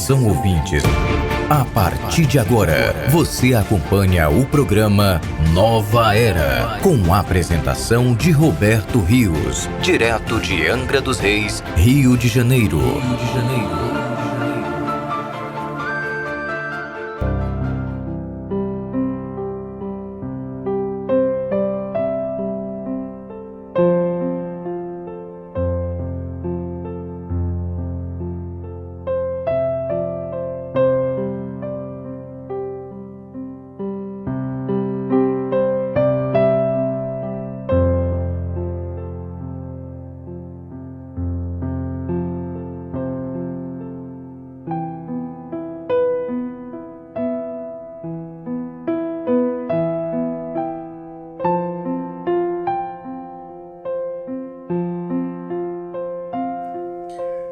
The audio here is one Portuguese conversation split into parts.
Atenção ouvintes, a partir de agora, você acompanha o programa Nova Era, com a apresentação de Roberto Rios, direto de Angra dos Reis, Rio de Janeiro.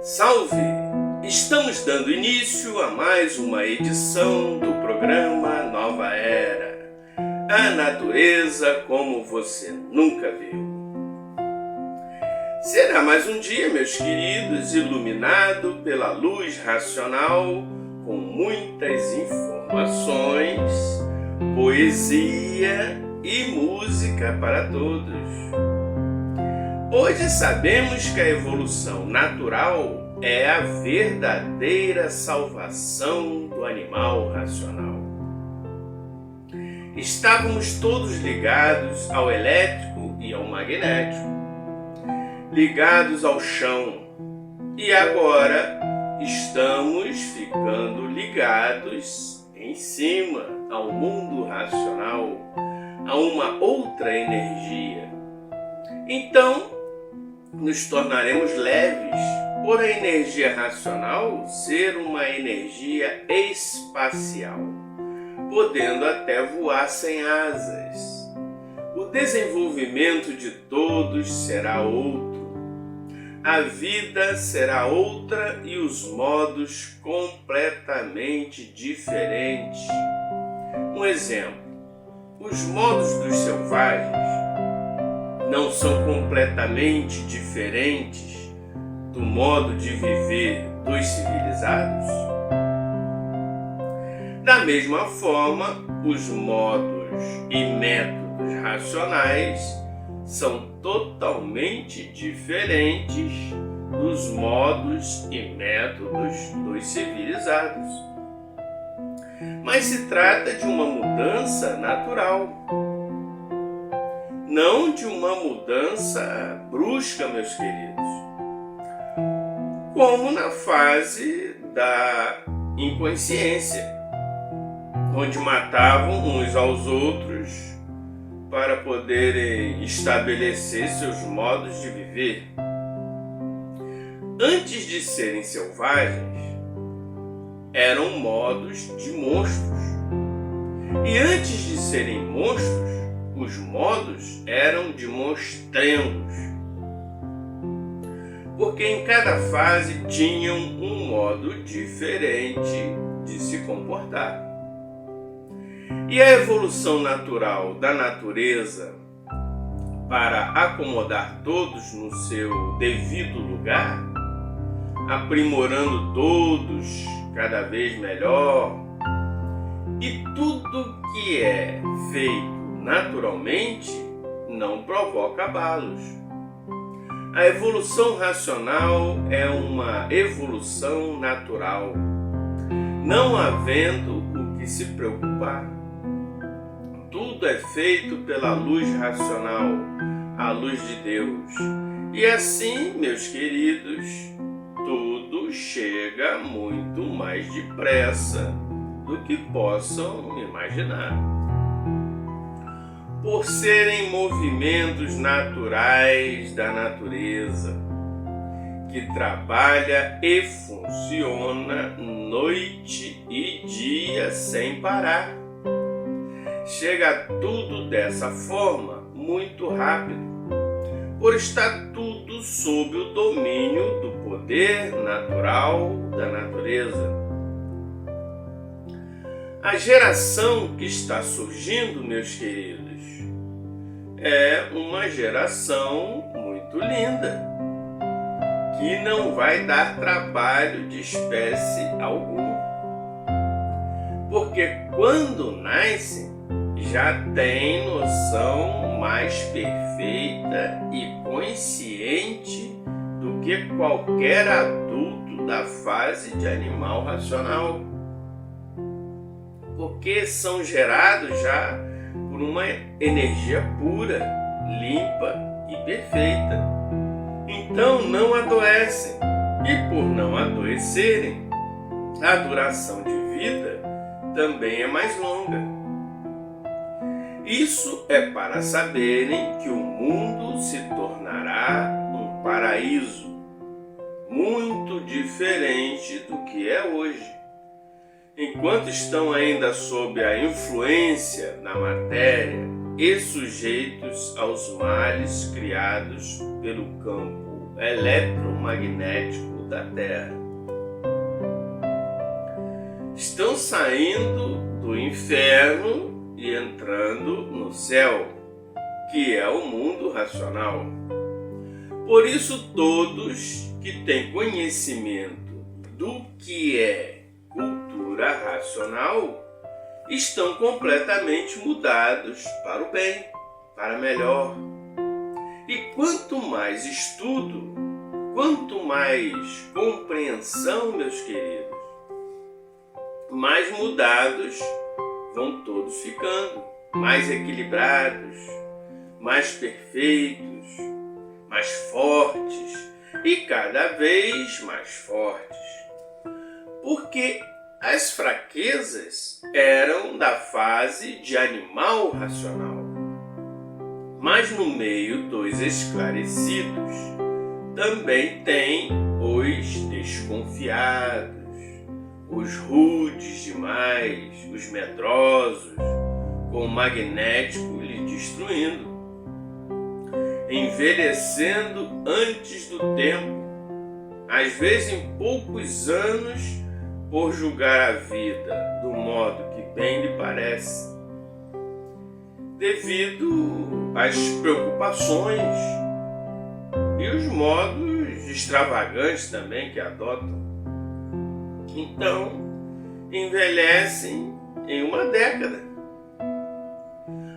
Salve! Estamos dando início a mais uma edição do programa Nova Era. A natureza como você nunca viu. Será mais um dia, meus queridos, iluminado pela luz racional, com muitas informações, poesia e música para todos. Hoje sabemos que a evolução natural é a verdadeira salvação do animal racional. Estávamos todos ligados ao elétrico e ao magnético, ligados ao chão, e agora estamos ficando ligados em cima ao mundo racional, a uma outra energia. Então, nos tornaremos leves por a energia racional ser uma energia espacial, podendo até voar sem asas. O desenvolvimento de todos será outro, a vida será outra e os modos completamente diferentes. Um exemplo, os modos dos selvagens não são completamente diferentes do modo de viver dos civilizados? Da mesma forma, os modos e métodos racionais são totalmente diferentes dos modos e métodos dos civilizados. Mas se trata de uma mudança natural, não de uma mudança brusca, meus queridos, como na fase da inconsciência, onde matavam uns aos outros para poderem estabelecer seus modos de viver. Antes de serem selvagens, eram modos de monstros, e antes de serem monstros, os modos eram de monstrengos, porque em cada fase tinham um modo diferente de se comportar. E a evolução natural da natureza, para acomodar todos no seu devido lugar, aprimorando todos cada vez melhor, e tudo que é feito naturalmente não provoca abalos. A evolução racional é uma evolução natural, não havendo o que se preocupar. Tudo é feito pela luz racional, a luz de Deus. E assim, meus queridos, tudo chega muito mais depressa do que possam imaginar. Por serem movimentos naturais da natureza, que trabalha e funciona noite e dia sem parar. Chega tudo dessa forma muito rápido, por estar tudo sob o domínio do poder natural da natureza. A geração que está surgindo, meus queridos, é uma geração muito linda, e não vai dar trabalho de espécie algum. Porque quando nasce, já tem noção mais perfeita e consciente do que qualquer adulto da fase de animal racional. Porque são gerados já por uma energia pura, limpa e perfeita. Então não adoecem, e por não adoecerem, a duração de vida também é mais longa. Isso é para saberem que o mundo se tornará um paraíso muito diferente do que é hoje. Enquanto estão ainda sob a influência da matéria e sujeitos aos males criados pelo campo eletromagnético da Terra. Estão saindo do inferno e entrando no céu, que é o mundo racional. Por isso, todos que têm conhecimento do que é cultura racional estão completamente mudados para o bem, para melhor. E quanto mais estudo, quanto mais compreensão, meus queridos, mais mudados vão todos ficando, mais equilibrados, mais perfeitos, mais fortes e cada vez mais fortes. Porque as fraquezas eram da fase de animal racional. Mas no meio dos esclarecidos também tem os desconfiados, os rudes demais, os medrosos, com o magnético lhe destruindo, envelhecendo antes do tempo, às vezes em poucos anos, por julgar a vida do modo que bem lhe parece, devido às preocupações e os modos extravagantes também que adotam. Então, envelhecem em uma década.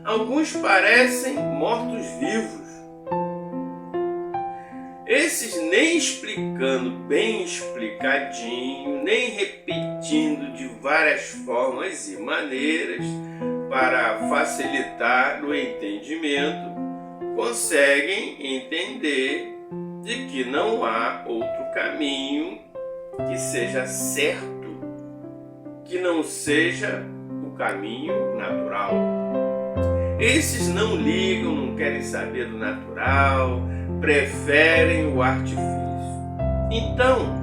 Alguns parecem mortos-vivos. Esses nem explicando bem explicadinho, nem repetindo de várias formas e maneiras para facilitar o entendimento, conseguem entender de que não há outro caminho que seja certo, que não seja o caminho natural. Esses não ligam, não querem saber do natural, preferem o artifício. Então,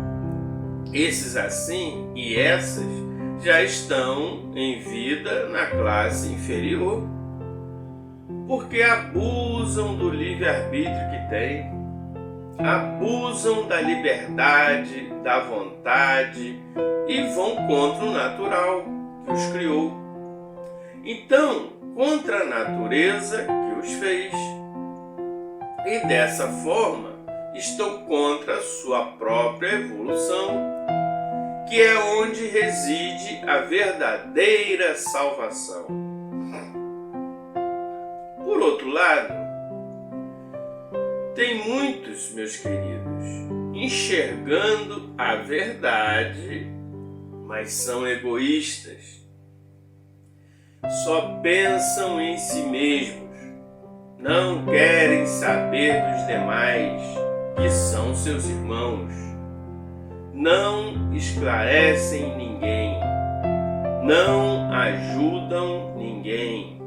esses assim e essas já estão em vida na classe inferior, porque abusam do livre-arbítrio que têm, abusam da liberdade, da vontade e vão contra o natural que os criou. Então, contra a natureza que os fez. E dessa forma, estão contra a sua própria evolução, que é onde reside a verdadeira salvação. Por outro lado, tem muitos, meus queridos, enxergando a verdade, mas são egoístas. Só pensam em si mesmos, não querem saber dos demais, que são seus irmãos. Não esclarecem ninguém, não ajudam ninguém.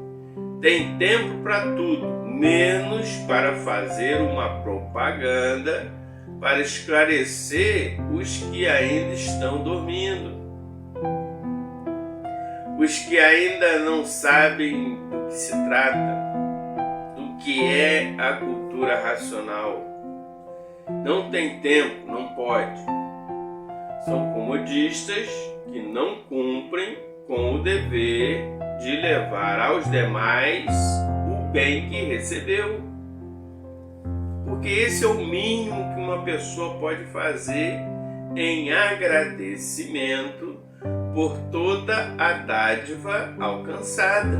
Tem tempo para tudo, menos para fazer uma propaganda para esclarecer os que ainda estão dormindo, os que ainda não sabem do que se trata, do que é a cultura racional. Não tem tempo, não pode. São comodistas que não cumprem com o dever de levar aos demais o bem que recebeu. Porque porque esse é o mínimo que uma pessoa pode fazer em agradecimento por toda a dádiva alcançada.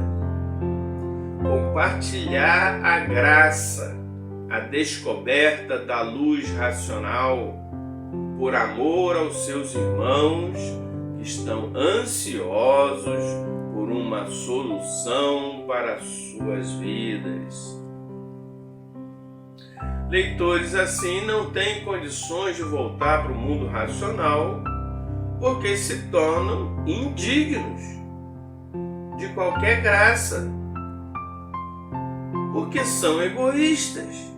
Compartilhar a graça, a descoberta da luz racional, por amor aos seus irmãos que estão ansiosos por uma solução para suas vidas. Leitores assim não têm condições de voltar para o mundo racional porque se tornam indignos de qualquer graça, porque são egoístas,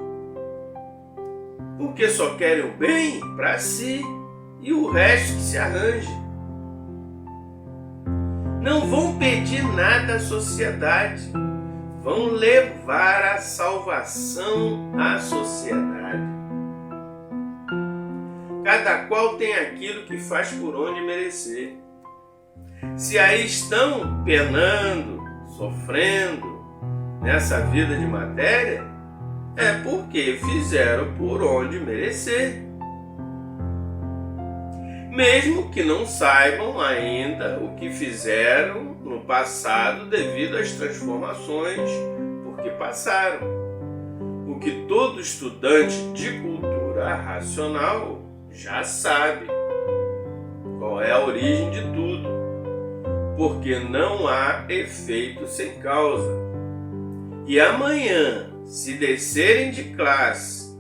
porque só querem o bem para si e o resto que se arranje. Não vão pedir nada à sociedade, vão levar a salvação à sociedade. Cada qual tem aquilo que faz por onde merecer. Se aí estão penando, sofrendo nessa vida de matéria, é porque fizeram por onde merecer. Mesmo que não saibam ainda o que fizeram no passado devido às transformações por que passaram. O que todo estudante de cultura racional já sabe qual é a origem de tudo, porque não há efeito sem causa. E amanhã, se descerem de classe,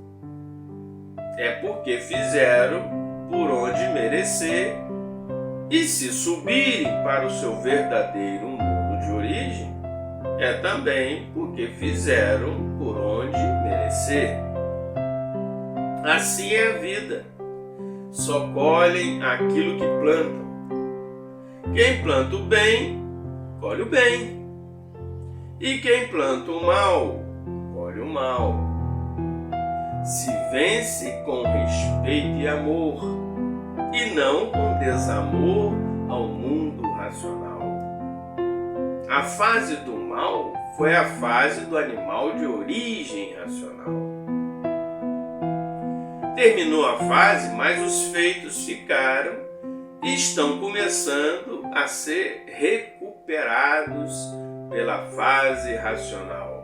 é porque fizeram por onde merecer, e se subirem para o seu verdadeiro mundo de origem, é também porque fizeram por onde merecer. Assim é a vida. Só colhem aquilo que plantam. Quem planta o bem, colhe o bem. E quem planta o mal, colhe o mal. Se vence com respeito e amor, e não com desamor ao mundo racional. A fase do mal foi a fase do animal de origem racional. Terminou a fase, mas os feitos ficaram e estão começando a ser recuperados pela fase racional.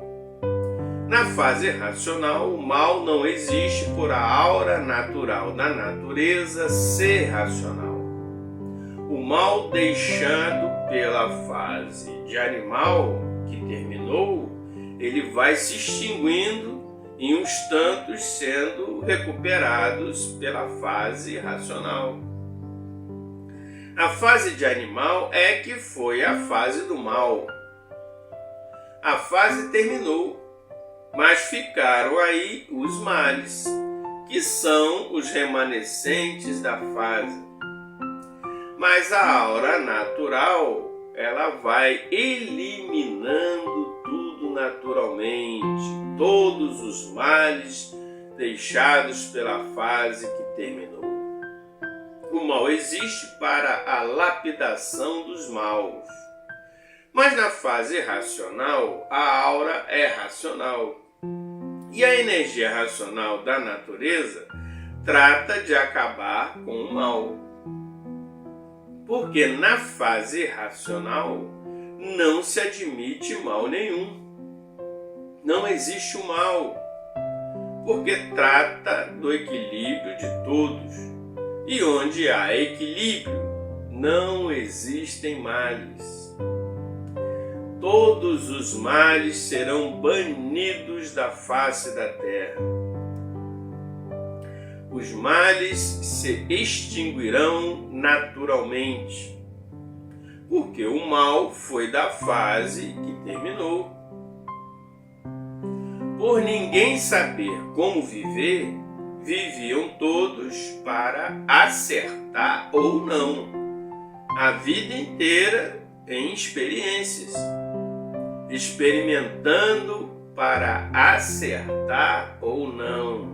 Na fase racional, o mal não existe por a aura natural da natureza ser racional. O mal deixado pela fase de animal que terminou, ele vai se extinguindo e uns tantos sendo recuperados pela fase racional. A fase de animal é que foi a fase do mal. A fase terminou, mas ficaram aí os males, que são os remanescentes da fase. Mas a aura natural, ela vai eliminando tudo naturalmente, todos os males deixados pela fase que terminou. O mal existe para a lapidação dos maus. Mas na fase racional, a aura é racional. E a energia racional da natureza trata de acabar com o mal. Porque na fase racional não se admite mal nenhum. Não existe o mal, porque trata do equilíbrio de todos. E onde há equilíbrio, não existem males. Todos os males serão banidos da face da terra. Os males se extinguirão naturalmente, porque o mal foi da fase que terminou. Por ninguém saber como viver, viviam todos para acertar ou não, a vida inteira em experiências, experimentando para acertar ou não.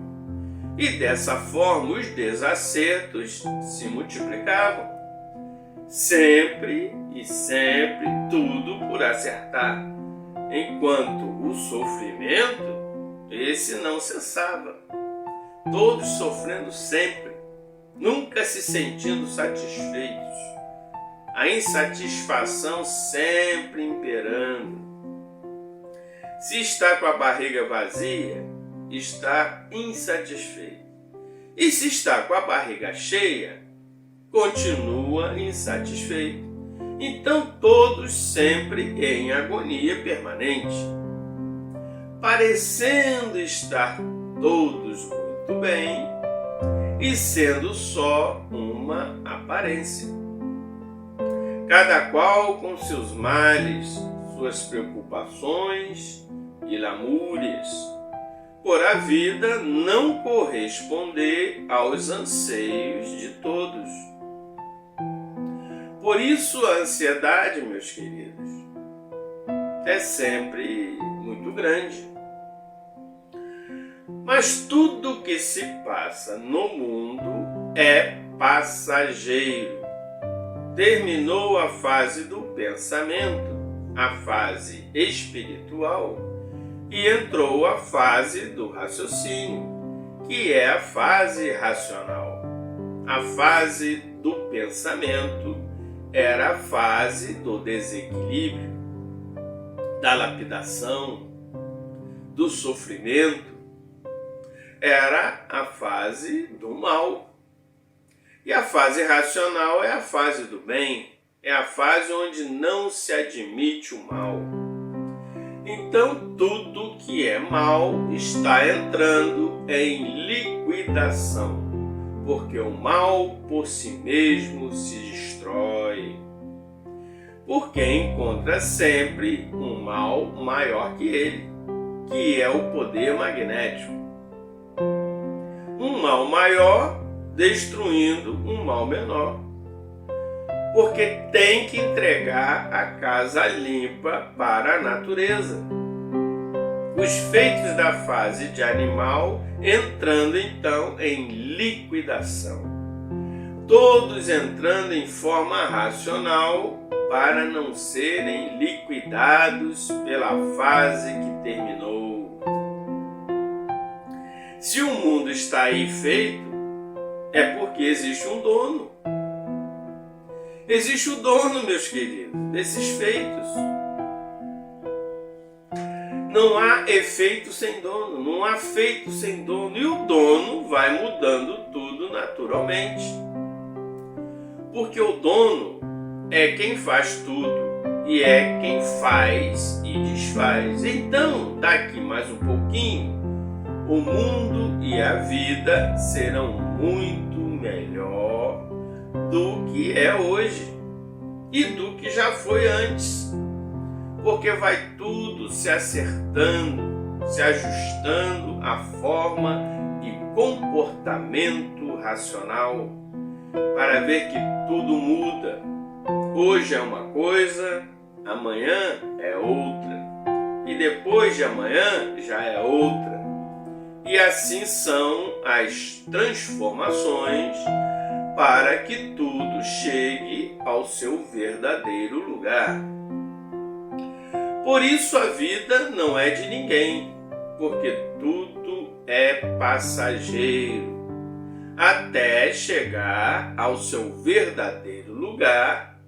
E dessa forma os desacertos se multiplicavam. Sempre e sempre tudo por acertar, enquanto o sofrimento, esse não cessava. todos sofrendo sempre, nunca se sentindo satisfeitos, a insatisfação sempre imperando. Se está com a barriga vazia, está insatisfeito. E se está com a barriga cheia, continua insatisfeito. Então todos sempre em agonia permanente, parecendo estar todos muito bem e sendo só uma aparência. Cada qual com seus males, suas preocupações e lamúrias, por a vida não corresponder aos anseios de todos. Por isso a ansiedade, meus queridos, é sempre muito grande. Mas tudo que se passa no mundo é passageiro. Terminou a fase do pensamento, a fase espiritual, e entrou a fase do raciocínio, que é a fase racional. A fase do pensamento era a fase do desequilíbrio, da lapidação, do sofrimento. Era a fase do mal. E a fase racional é a fase do bem, é a fase onde não se admite o mal. Então tudo que é mal está entrando em liquidação, porque o mal por si mesmo se destrói, porque encontra sempre um mal maior que ele, que é o poder magnético. Um mal maior destruindo um mal menor, porque tem que entregar a casa limpa para a natureza. Os feitos da fase de animal entrando então em liquidação, todos entrando em forma racional para não serem liquidados pela fase que terminou. Se o mundo está aí feito, é porque existe um dono. Existe o dono, meus queridos, desses feitos. Não há efeito sem dono, não há feito sem dono. E o dono vai mudando tudo naturalmente. Porque o dono é quem faz tudo e é quem faz e desfaz. Então, daqui mais um pouquinho, o mundo e a vida serão muito melhor do que é hoje e do que já foi antes, porque vai tudo se acertando, se ajustando à forma e comportamento racional, para ver que tudo muda. Hoje é uma coisa, amanhã é outra, e depois de amanhã já é outra. E assim são as transformações para que tudo chegue ao seu verdadeiro lugar. Por isso a vida não é de ninguém, porque tudo é passageiro, até chegar ao seu verdadeiro lugar.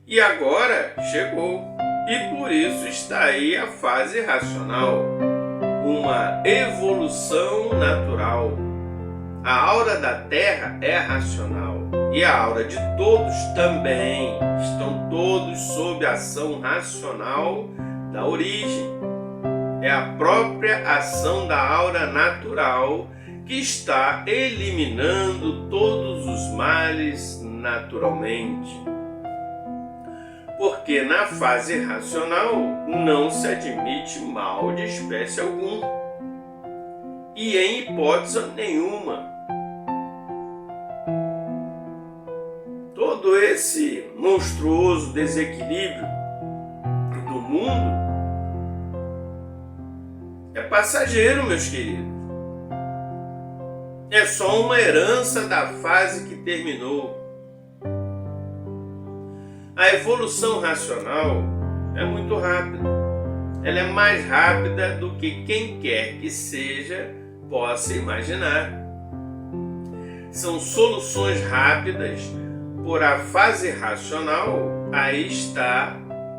E agora chegou, e por isso está aí a fase racional, uma evolução natural. A aura da Terra é racional e a aura de todos também. Estão todos sob a ação racional da origem. É a própria ação da aura natural que está eliminando todos os males naturalmente. Porque na fase racional não se admite mal de espécie alguma. E em hipótese nenhuma. Todo esse monstruoso desequilíbrio do mundo é passageiro, meus queridos. É só uma herança da fase que terminou. A evolução racional é muito rápida. Ela é mais rápida do que quem quer que seja possa imaginar. são soluções rápidas, por a fase racional aí está,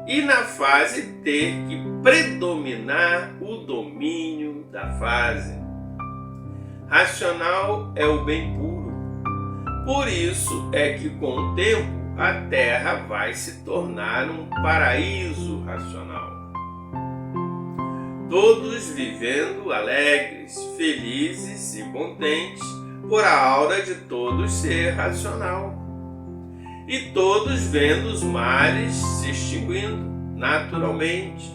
e na fase ter que predominar o domínio da fase. Racional é o bem puro. Por isso é que com o tempo a Terra vai se tornar um paraíso racional. Todos vivendo alegres, felizes e contentes, por a aura de todos ser racional. E todos vendo os males se extinguindo naturalmente.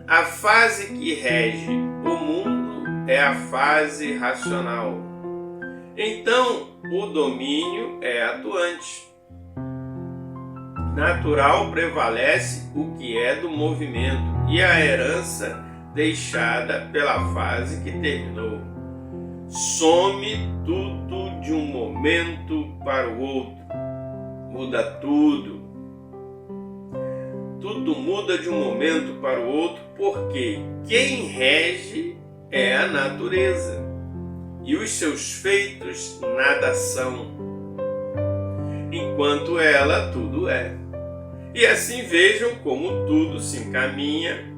A fase que rege o mundo é a fase racional. Então, o domínio é atuante. Natural prevalece o que é do movimento e a herança deixada pela fase que terminou. Some tudo de um momento para o outro. Muda tudo. Tudo muda de um momento para o outro porque quem rege é a natureza e os seus feitos nada são, enquanto ela tudo é. E assim vejam como tudo se encaminha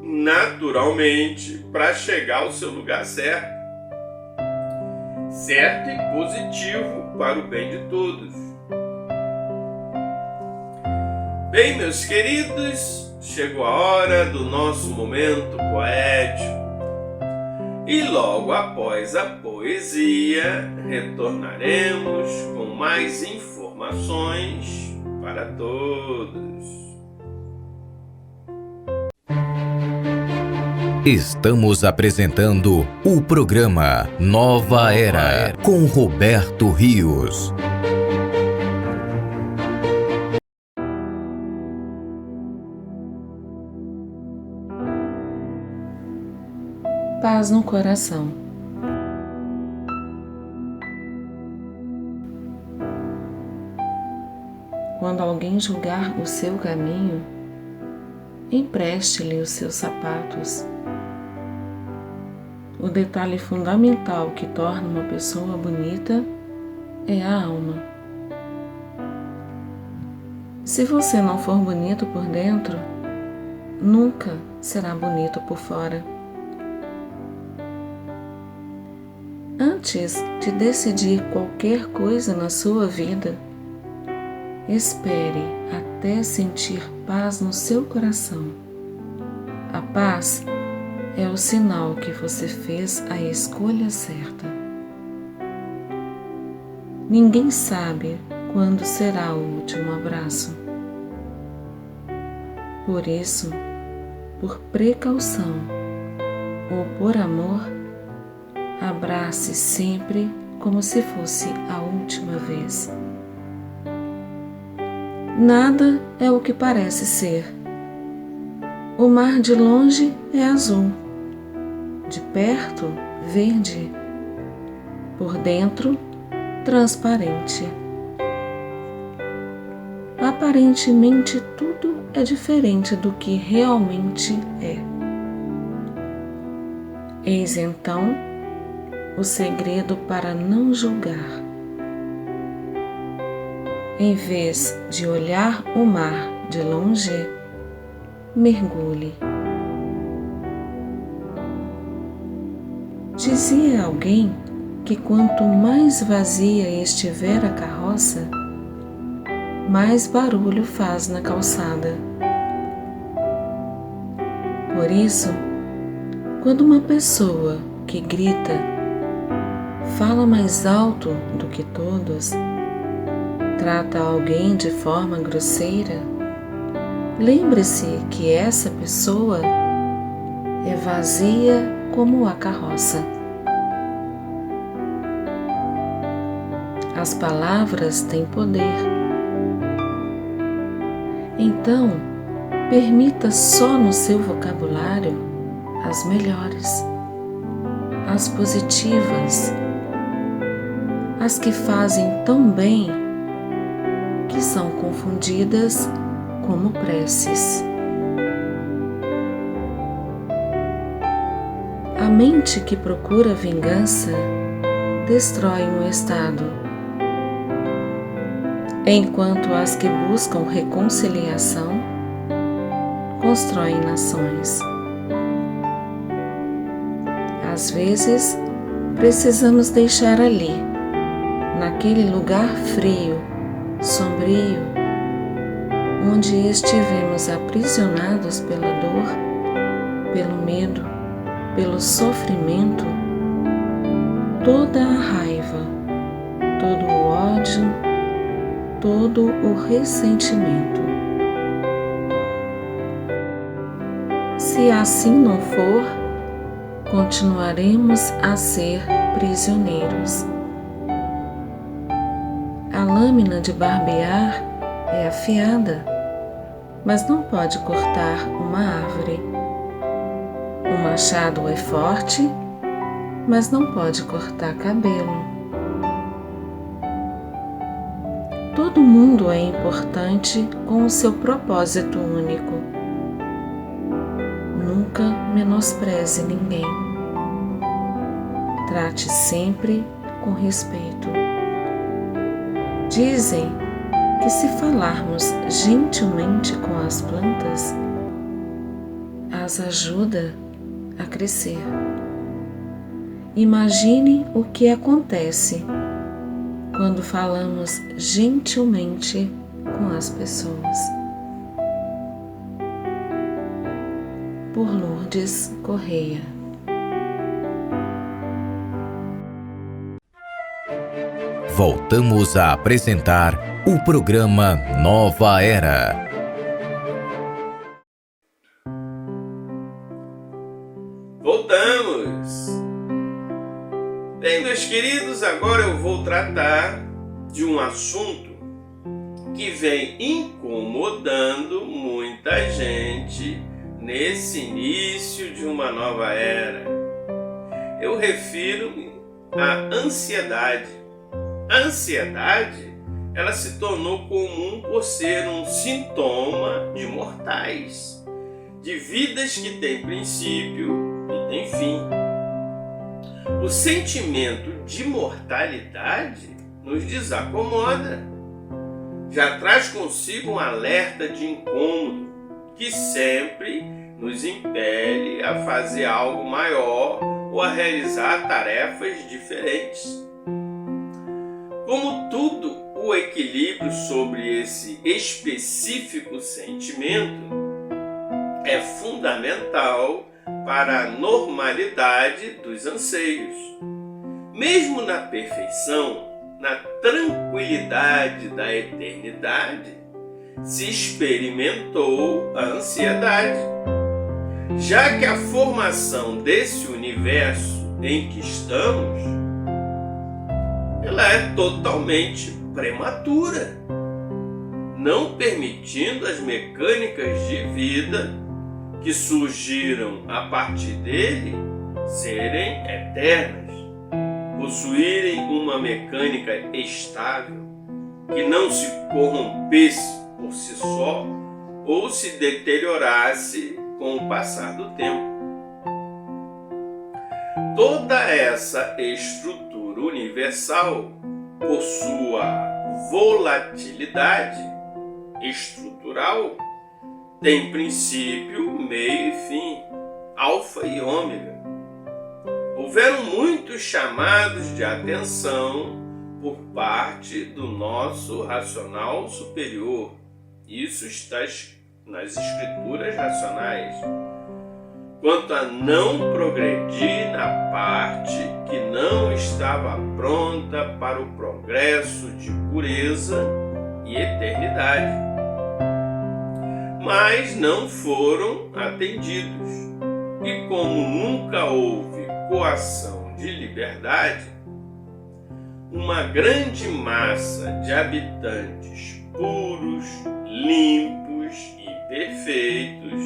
naturalmente para chegar ao seu lugar certo, certo e positivo para o bem de todos. Bem, meus queridos, chegou a hora do nosso momento poético. E logo após a poesia, retornaremos com mais informações para todos. Estamos apresentando o programa Nova Era com Roberto Rios. Paz no coração. Quando alguém julgar o seu caminho, empreste-lhe os seus sapatos. O detalhe fundamental que torna uma pessoa bonita é a alma. Se você não for bonito por dentro, nunca será bonito por fora. Antes de decidir qualquer coisa na sua vida, espere até sentir paz no seu coração. A paz é o sinal que você fez a escolha certa. Ninguém sabe quando será o último abraço. Por isso, por precaução ou por amor, abrace sempre como se fosse a última vez. Nada é o que parece ser. O mar de longe é azul, de perto verde, por dentro transparente. Aparentemente tudo é diferente do que realmente é. Eis então o segredo para não julgar. Em vez de olhar o mar de longe, mergulhe. Dizia alguém que quanto mais vazia estiver a carroça, mais barulho faz na calçada. Por isso, quando uma pessoa que grita fala mais alto do que todos, trata alguém de forma grosseira, lembre-se que essa pessoa é vazia como a carroça. As palavras têm poder. Então, permita só no seu vocabulário as melhores, as positivas, as que fazem tão bem que são confundidas como preces. A mente que procura vingança destroem um estado, enquanto as que buscam reconciliação constroem nações. Às vezes, precisamos deixar ali, naquele lugar frio, sombrio, onde estivemos aprisionados pela dor, pelo medo, pelo sofrimento, toda a raiva, todo o ódio, todo o ressentimento. Se assim não for, continuaremos a ser prisioneiros. A lâmina de barbear é afiada, mas não pode cortar uma árvore. O machado é forte, mas não pode cortar cabelo. Todo mundo é importante com o seu propósito único. Nunca menospreze ninguém. Trate sempre com respeito. Dizem que se falarmos gentilmente com as plantas, as ajuda a crescer. Imagine o que acontece quando falamos gentilmente com as pessoas. Por Lourdes Correia. Voltamos a apresentar o programa Nova Era. Voltamos! Bem, meus queridos, agora eu vou tratar de um assunto que vem incomodando muita gente nesse início de uma nova era. Eu refiro-me à ansiedade. A ansiedade, ela se tornou comum por ser um sintoma de mortais, de vidas que têm princípio e têm fim. O sentimento de mortalidade nos desacomoda. Já traz consigo um alerta de incômodo que sempre nos impele a fazer algo maior ou a realizar tarefas diferentes. Como tudo, o equilíbrio sobre esse específico sentimento é fundamental para a normalidade dos anseios. Mesmo na perfeição, na tranquilidade da eternidade, se experimentou a ansiedade, já que a formação desse universo em que estamos, ela é totalmente prematura, não permitindo as mecânicas de vida que surgiram a partir dele serem eternas, possuírem uma mecânica estável, que não se corrompesse por si só ou se deteriorasse com o passar do tempo. Toda essa estrutura universal, por sua volatilidade estrutural, tem princípio, meio e fim, alfa e ômega. Houveram muitos chamados de atenção por parte do nosso racional superior. Isso está nas escrituras racionais. Quanto a não progredir na parte que não estava pronta para o progresso de pureza e eternidade. Mas não foram atendidos. E como nunca houve coação de liberdade, uma grande massa de habitantes puros, limpos e perfeitos,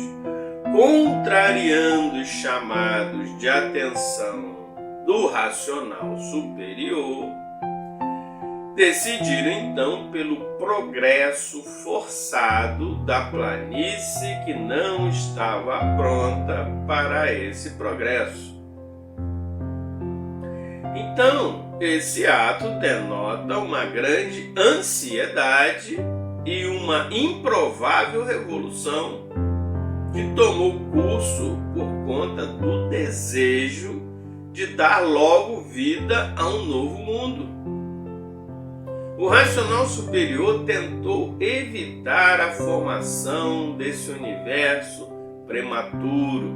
contrariando os chamados de atenção do racional superior, decidiram então pelo progresso forçado da planície que não estava pronta para esse progresso. Então, esse ato denota uma grande ansiedade e uma improvável revolução que tomou curso por conta do desejo de dar logo vida a um novo mundo. O racional superior tentou evitar a formação desse universo prematuro,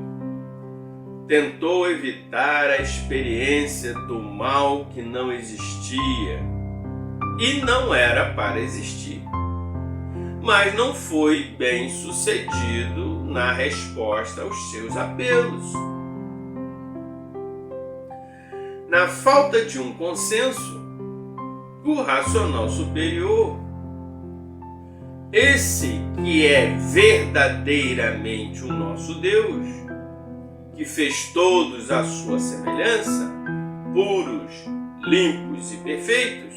tentou evitar a experiência do mal que não existia e não era para existir, mas não foi bem sucedido na resposta aos seus apelos. Na falta de um consenso, o racional superior, esse que é verdadeiramente o nosso Deus, que fez todos à sua semelhança, puros, limpos e perfeitos,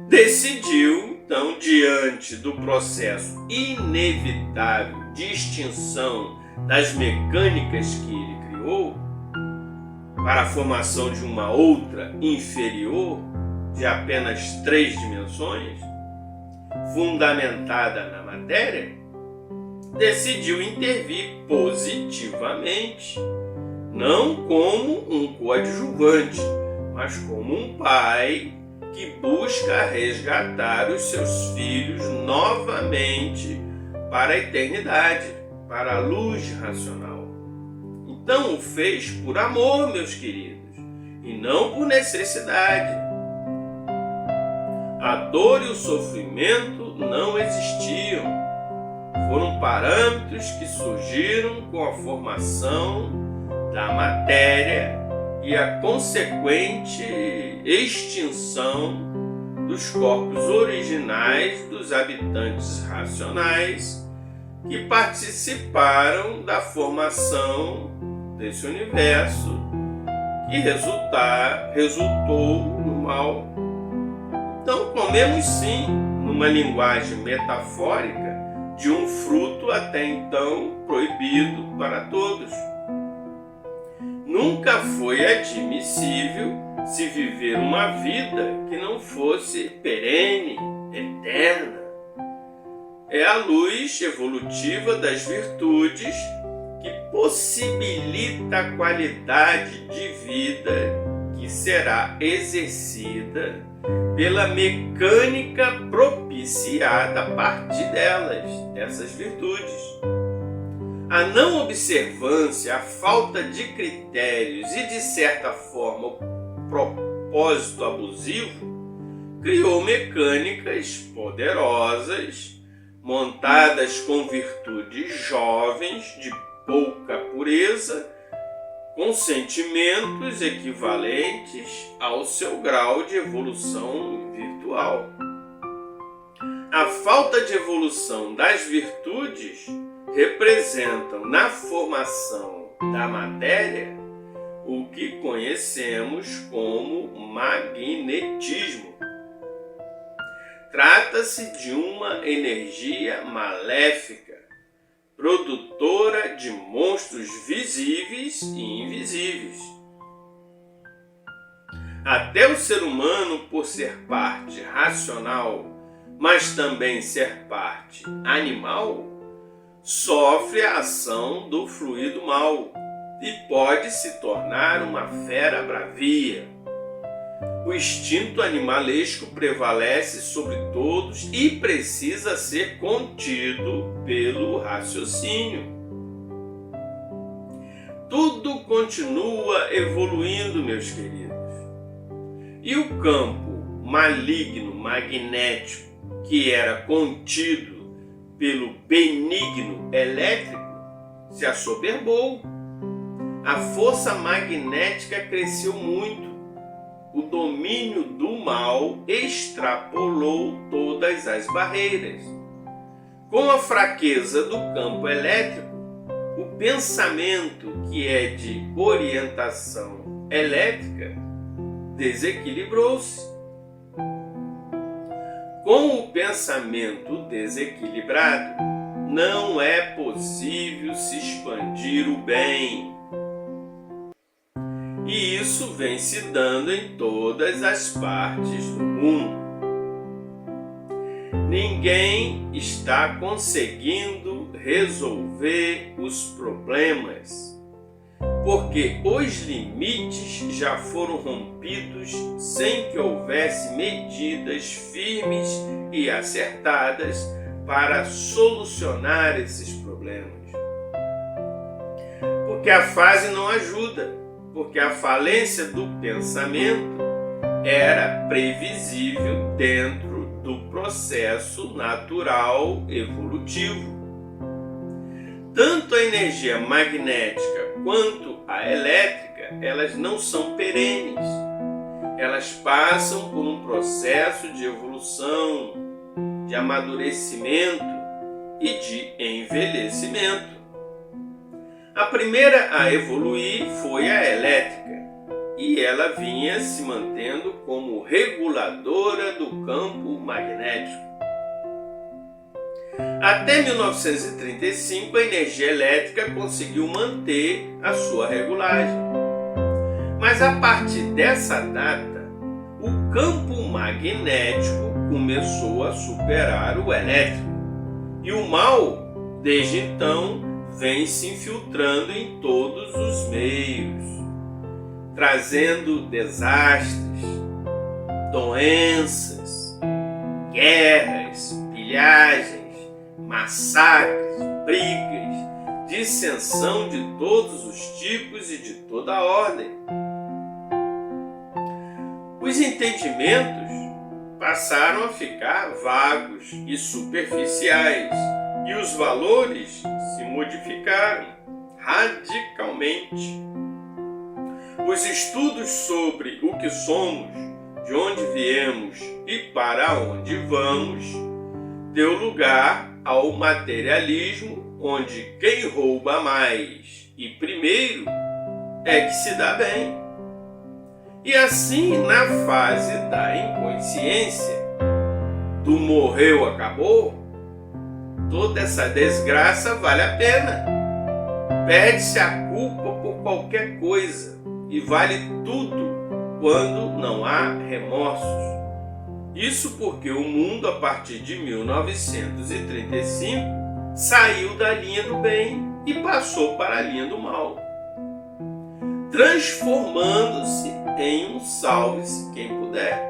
decidiu, então, diante do processo inevitável de extinção das mecânicas que ele criou, para a formação de uma outra inferior, de apenas 3 dimensões, fundamentada na matéria, decidiu intervir positivamente, não como um coadjuvante, mas como um pai que busca resgatar os seus filhos novamente para a eternidade, para a luz racional. Então o fez por amor, meus queridos, e não por necessidade. A dor e o sofrimento não existiam. Foram parâmetros que surgiram com a formação da matéria e a consequente extinção dos corpos originais dos habitantes racionais que participaram da formação desse universo que resultou no mal. Então, comemos sim, numa linguagem metafórica, de um fruto até então proibido para todos. Nunca foi admissível se viver uma vida que não fosse perene, eterna. É a luz evolutiva das virtudes que possibilita a qualidade de vida que será exercida pela mecânica propiciada a partir dessas virtudes. A não observância, a falta de critérios e, de certa forma, o propósito abusivo criou mecânicas poderosas, montadas com virtudes jovens de pouca pureza, com sentimentos equivalentes ao seu grau de evolução virtual. A falta de evolução das virtudes representam na formação da matéria o que conhecemos como magnetismo. Trata-se de uma energia maléfica, produtora de monstros visíveis e invisíveis. Até o ser humano, por ser parte racional, mas também ser parte animal, sofre a ação do fluido mal e pode se tornar uma fera bravia. O instinto animalesco prevalece sobre todos e precisa ser contido pelo raciocínio. Tudo continua evoluindo, meus queridos. E o campo maligno, magnético, que era contido pelo benigno elétrico, se assoberbou. A força magnética cresceu muito. O domínio do mal extrapolou todas as barreiras. Com a fraqueza do campo elétrico, o pensamento, que é de orientação elétrica, desequilibrou-se. Com o pensamento desequilibrado, não é possível se expandir o bem. E isso vem se dando em todas as partes do mundo. Ninguém está conseguindo resolver os problemas, porque os limites já foram rompidos sem que houvesse medidas firmes e acertadas para solucionar esses problemas. Porque a fase não ajuda, porque a falência do pensamento era previsível dentro do processo natural evolutivo. Tanto a energia magnética quanto a elétrica, elas não são perenes. Elas passam por um processo de evolução, de amadurecimento e de envelhecimento. A primeira a evoluir foi a elétrica, e ela vinha se mantendo como reguladora do campo magnético. Até 1935, a energia elétrica conseguiu manter a sua regulagem. Mas a partir dessa data, o campo magnético começou a superar o elétrico. E o mal, desde então, vem se infiltrando em todos os meios, trazendo desastres, doenças, guerras, pilhagens, massacres, brigas, dissensão de todos os tipos e de toda a ordem. Os entendimentos passaram a ficar vagos e superficiais, e os valores se modificaram radicalmente. Os estudos sobre o que somos, de onde viemos e para onde vamos, deu lugar ao materialismo, onde quem rouba mais e primeiro é que se dá bem. E assim, na fase da inconsciência, do morreu, acabou, toda essa desgraça vale a pena. Perde-se a culpa por qualquer coisa e vale tudo quando não há remorsos. Isso porque o mundo, a partir de 1935, saiu da linha do bem e passou para a linha do mal, transformando-se em um salve-se quem puder.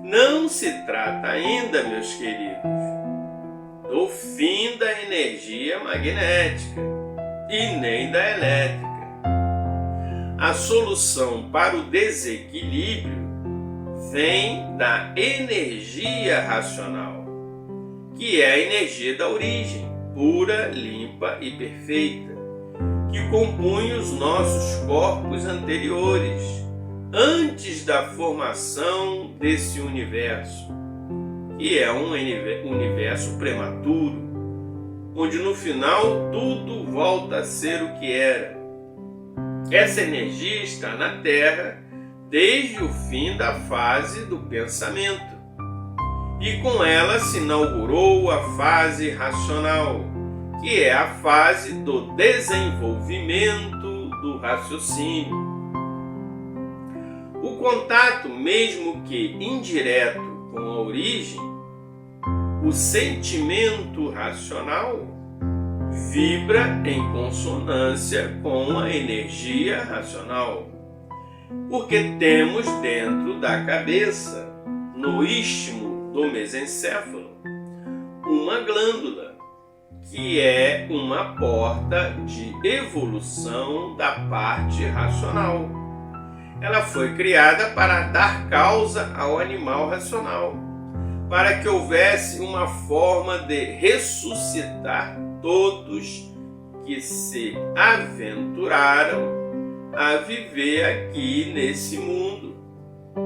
Não se trata ainda, meus queridos, do fim da energia magnética e nem da elétrica. A solução para o desequilíbrio vem da energia racional, que é a energia da origem, pura, limpa e perfeita, que compunha os nossos corpos anteriores, antes da formação desse universo, que é um universo prematuro, onde no final tudo volta a ser o que era. Essa energia está na Terra desde o fim da fase do pensamento, e com ela se inaugurou a fase racional, que é a fase do desenvolvimento do raciocínio. O contato, mesmo que indireto, com a origem, o sentimento racional, vibra em consonância com a energia racional, porque temos dentro da cabeça, no istmo do mesencéfalo, uma glândula, que é uma porta de evolução da parte racional. Ela foi criada para dar causa ao animal racional, para que houvesse uma forma de ressuscitar todos que se aventuraram a viver aqui nesse mundo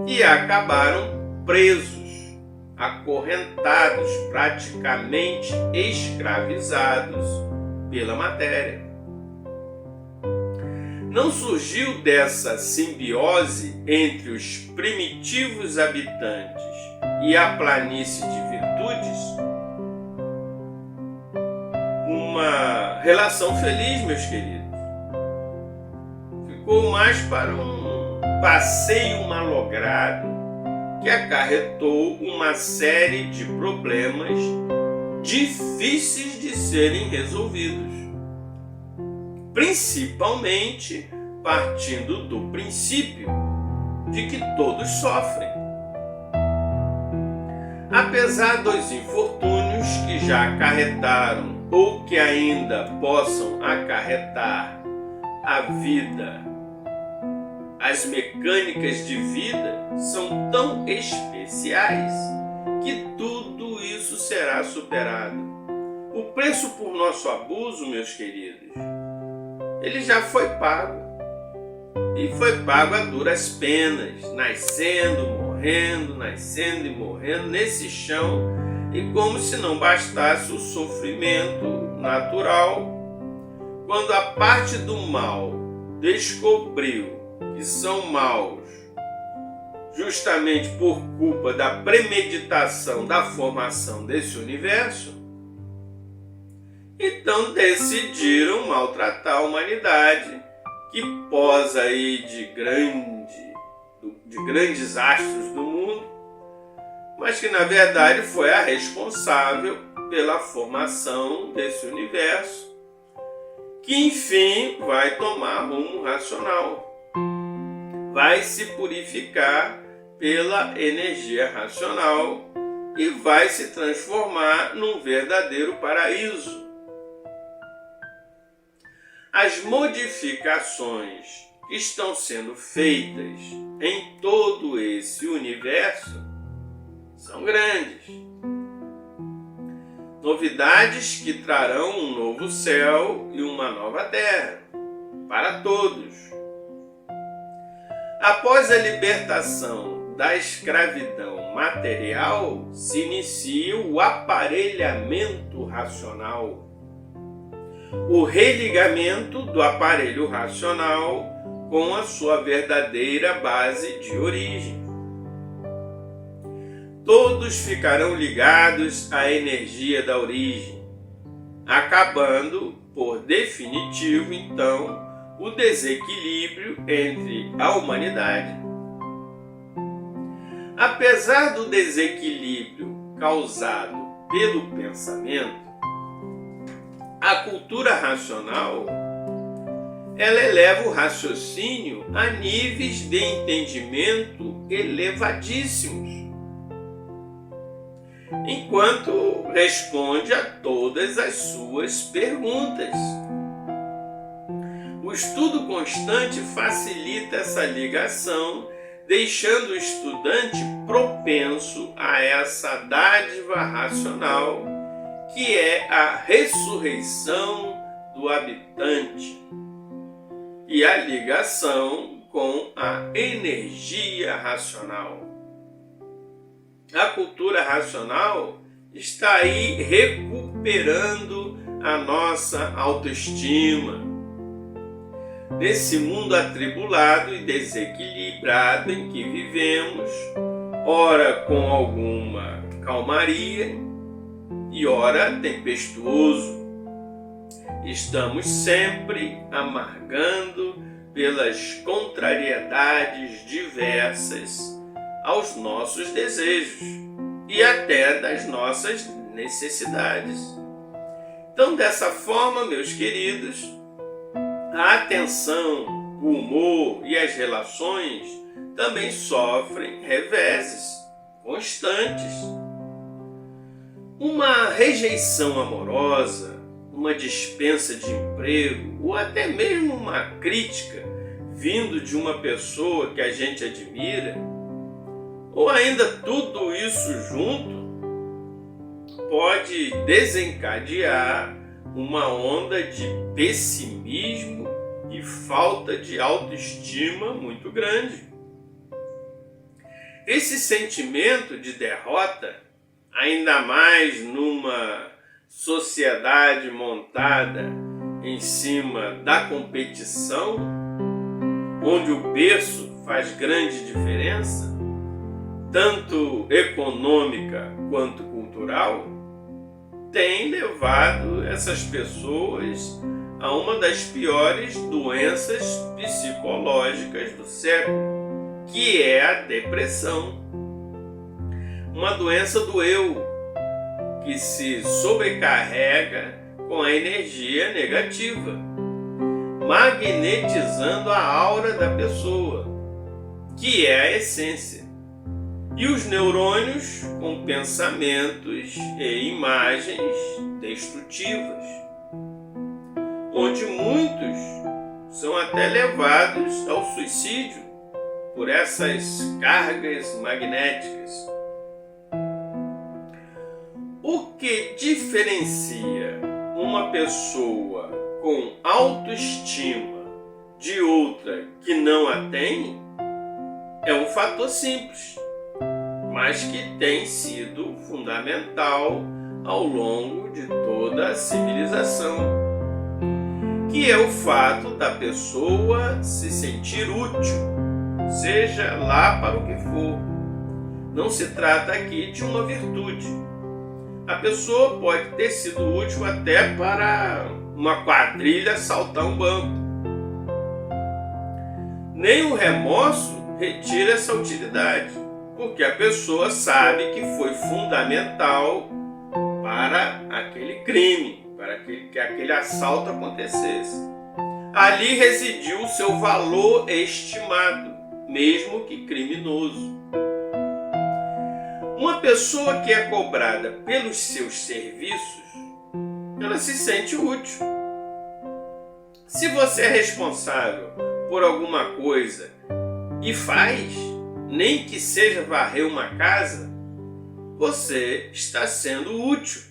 e acabaram presos, acorrentados, praticamente escravizados pela matéria. Não surgiu dessa simbiose entre os primitivos habitantes e a planície de virtudes uma relação feliz, meus queridos. ficou mais para um passeio malogrado que acarretou uma série de problemas difíceis de serem resolvidos, principalmente partindo do princípio de que todos sofrem. Apesar dos infortúnios que já acarretaram ou que ainda possam acarretar a vida, as mecânicas de vida são tão especiais que tudo isso será superado. O preço por nosso abuso, meus queridos, ele já foi pago. E foi pago a duras penas, nascendo e morrendo nesse chão, e como se não bastasse o sofrimento natural, quando a parte do mal descobriu que são maus justamente por culpa da premeditação da formação desse universo, então decidiram maltratar a humanidade, que posa aí de grandes astros do mundo, mas que na verdade foi a responsável pela formação desse universo, que enfim vai tomar rumo racional, vai se purificar pela energia racional e vai se transformar num verdadeiro paraíso. As modificações que estão sendo feitas em todo esse universo são grandes. Novidades que trarão um novo céu e uma nova terra para todos. Após a libertação da escravidão material, se inicia o aparelhamento racional, o religamento do aparelho racional com a sua verdadeira base de origem. Todos ficarão ligados à energia da origem, acabando por definitivo, então, o desequilíbrio entre a humanidade. Apesar do desequilíbrio causado pelo pensamento, a cultura racional, ela eleva o raciocínio a níveis de entendimento elevadíssimos, enquanto responde a todas as suas perguntas. O estudo constante facilita essa ligação, deixando o estudante propenso a essa dádiva racional, que é a ressurreição do habitante e a ligação com a energia racional. A cultura racional está aí recuperando a nossa autoestima. Nesse mundo atribulado e desequilibrado em que vivemos, ora com alguma calmaria e ora tempestuoso, estamos sempre amargando pelas contrariedades diversas aos nossos desejos e até das nossas necessidades. Então, dessa forma, meus queridos, a atenção, o humor e as relações também sofrem reveses constantes. Uma rejeição amorosa, uma dispensa de emprego ou até mesmo uma crítica vindo de uma pessoa que a gente admira, ou ainda tudo isso junto, pode desencadear uma onda de pessimismo e falta de autoestima muito grande. Esse sentimento de derrota, ainda mais numa sociedade montada em cima da competição, onde o berço faz grande diferença, tanto econômica quanto cultural, tem levado essas pessoas a uma das piores doenças psicológicas do século, que é a depressão. Uma doença do eu, que se sobrecarrega com a energia negativa, magnetizando a aura da pessoa, que é a essência, e os neurônios com pensamentos e imagens destrutivas, onde muitos são até levados ao suicídio por essas cargas magnéticas. O que diferencia uma pessoa com autoestima de outra que não a tem é um fator simples, mas que tem sido fundamental ao longo de toda a civilização, que é o fato da pessoa se sentir útil, seja lá para o que for. Não se trata aqui de uma virtude. A pessoa pode ter sido útil até para uma quadrilha assaltar um banco. Nem o remorso retira essa utilidade, porque a pessoa sabe que foi fundamental para aquele crime, para que aquele assalto acontecesse. Ali residiu o seu valor estimado, mesmo que criminoso. Uma pessoa que é cobrada pelos seus serviços, ela se sente útil. Se você é responsável por alguma coisa e faz, nem que seja varrer uma casa, você está sendo útil.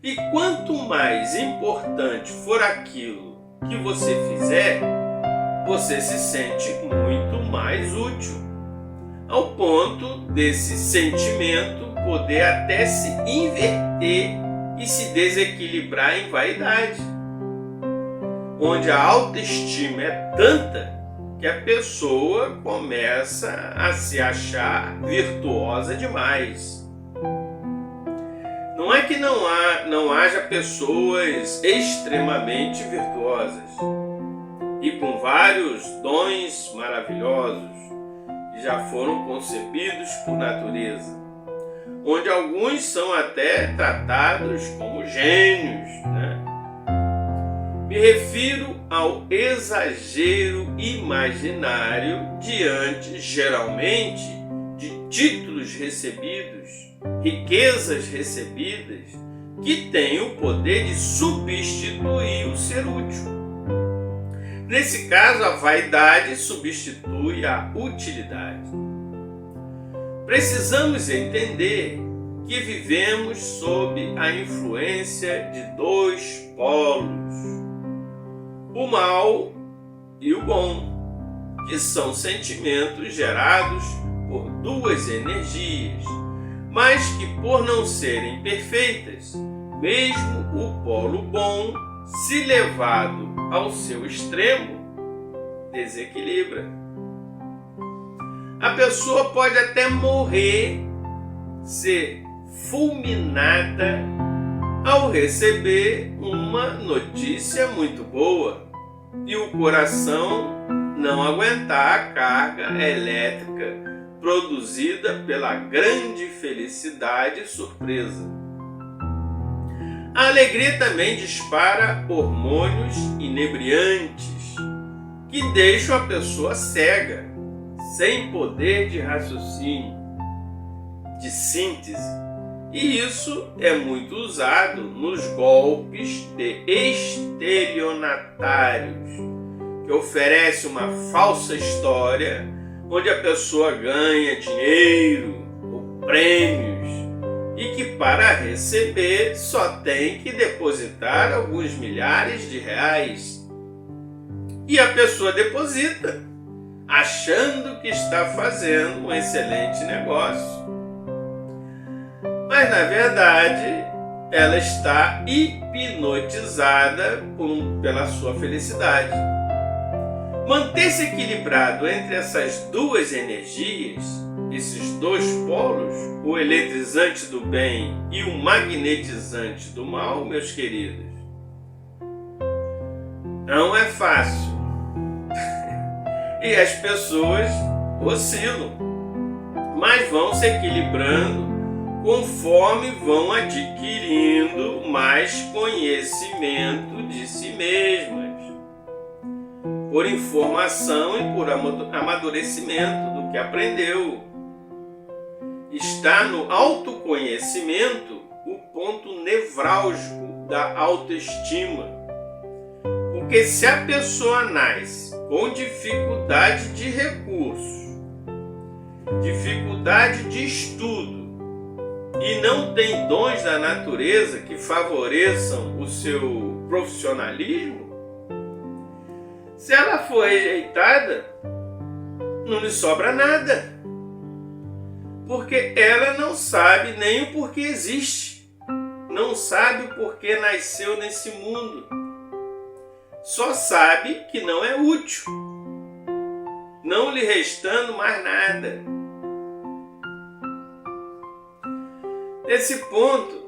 E quanto mais importante for aquilo que você fizer, você se sente muito mais útil, ao ponto desse sentimento poder até se inverter e se desequilibrar em vaidade, onde a autoestima é tanta que a pessoa começa a se achar virtuosa demais. Não é que não haja pessoas extremamente virtuosas e com vários dons maravilhosos que já foram concebidos por natureza, onde alguns são até tratados como gênios, né? Me refiro ao exagero imaginário diante, geralmente, de títulos recebidos, riquezas recebidas, que têm o poder de substituir o ser útil. Nesse caso, a vaidade substitui a utilidade. Precisamos entender que vivemos sob a influência de dois polos, o mal e o bom, que são sentimentos gerados por duas energias, mas que, por não serem perfeitas, mesmo o polo bom, se levado ao seu extremo, desequilibra. A pessoa pode até morrer, ser fulminada ao receber uma notícia muito boa e o coração não aguentar a carga elétrica produzida pela grande felicidade e surpresa. A alegria também dispara hormônios inebriantes que deixam a pessoa cega, sem poder de raciocínio, de síntese. E isso é muito usado nos golpes de estelionatários, que oferece uma falsa história onde a pessoa ganha dinheiro ou prêmios e que para receber só tem que depositar alguns milhares de reais. E a pessoa deposita, achando que está fazendo um excelente negócio. Mas, na verdade, ela está hipnotizada pela sua felicidade. Manter-se equilibrado entre essas duas energias, esses dois polos, o eletrizante do bem e o magnetizante do mal, meus queridos, não é fácil. E as pessoas oscilam, mas vão se equilibrando conforme vão adquirindo mais conhecimento de si mesmas, por informação e por amadurecimento do que aprendeu. Está no autoconhecimento o ponto nevrálgico da autoestima. Porque se a pessoa nasce com dificuldade de recursos, dificuldade de estudo e não tem dons da natureza que favoreçam o seu profissionalismo, se ela for rejeitada, não lhe sobra nada. Porque ela não sabe nem o porquê existe, não sabe o porquê nasceu nesse mundo, só sabe que não é útil, não lhe restando mais nada. Nesse ponto,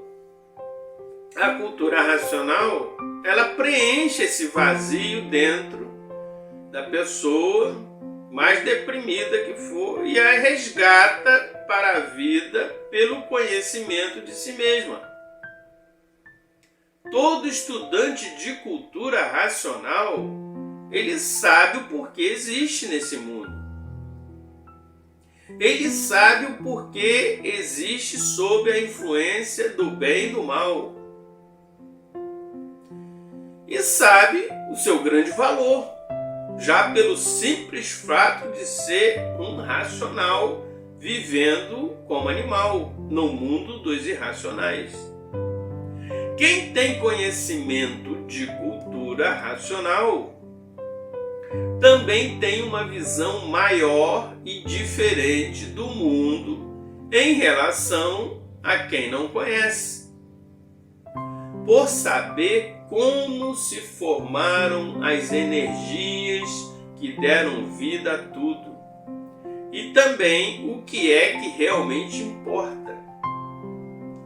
a cultura racional, ela preenche esse vazio dentro da pessoa, mais deprimida que for, e a resgata para a vida pelo conhecimento de si mesma. Todo estudante de cultura racional, ele sabe o porquê existe nesse mundo. Ele sabe o porquê existe sob a influência do bem e do mal. E sabe o seu grande valor, já pelo simples fato de ser um racional vivendo como animal no mundo dos irracionais. Quem tem conhecimento de cultura racional também tem uma visão maior e diferente do mundo em relação a quem não conhece, por saber como se formaram as energias que deram vida a tudo, e também o que é que realmente importa,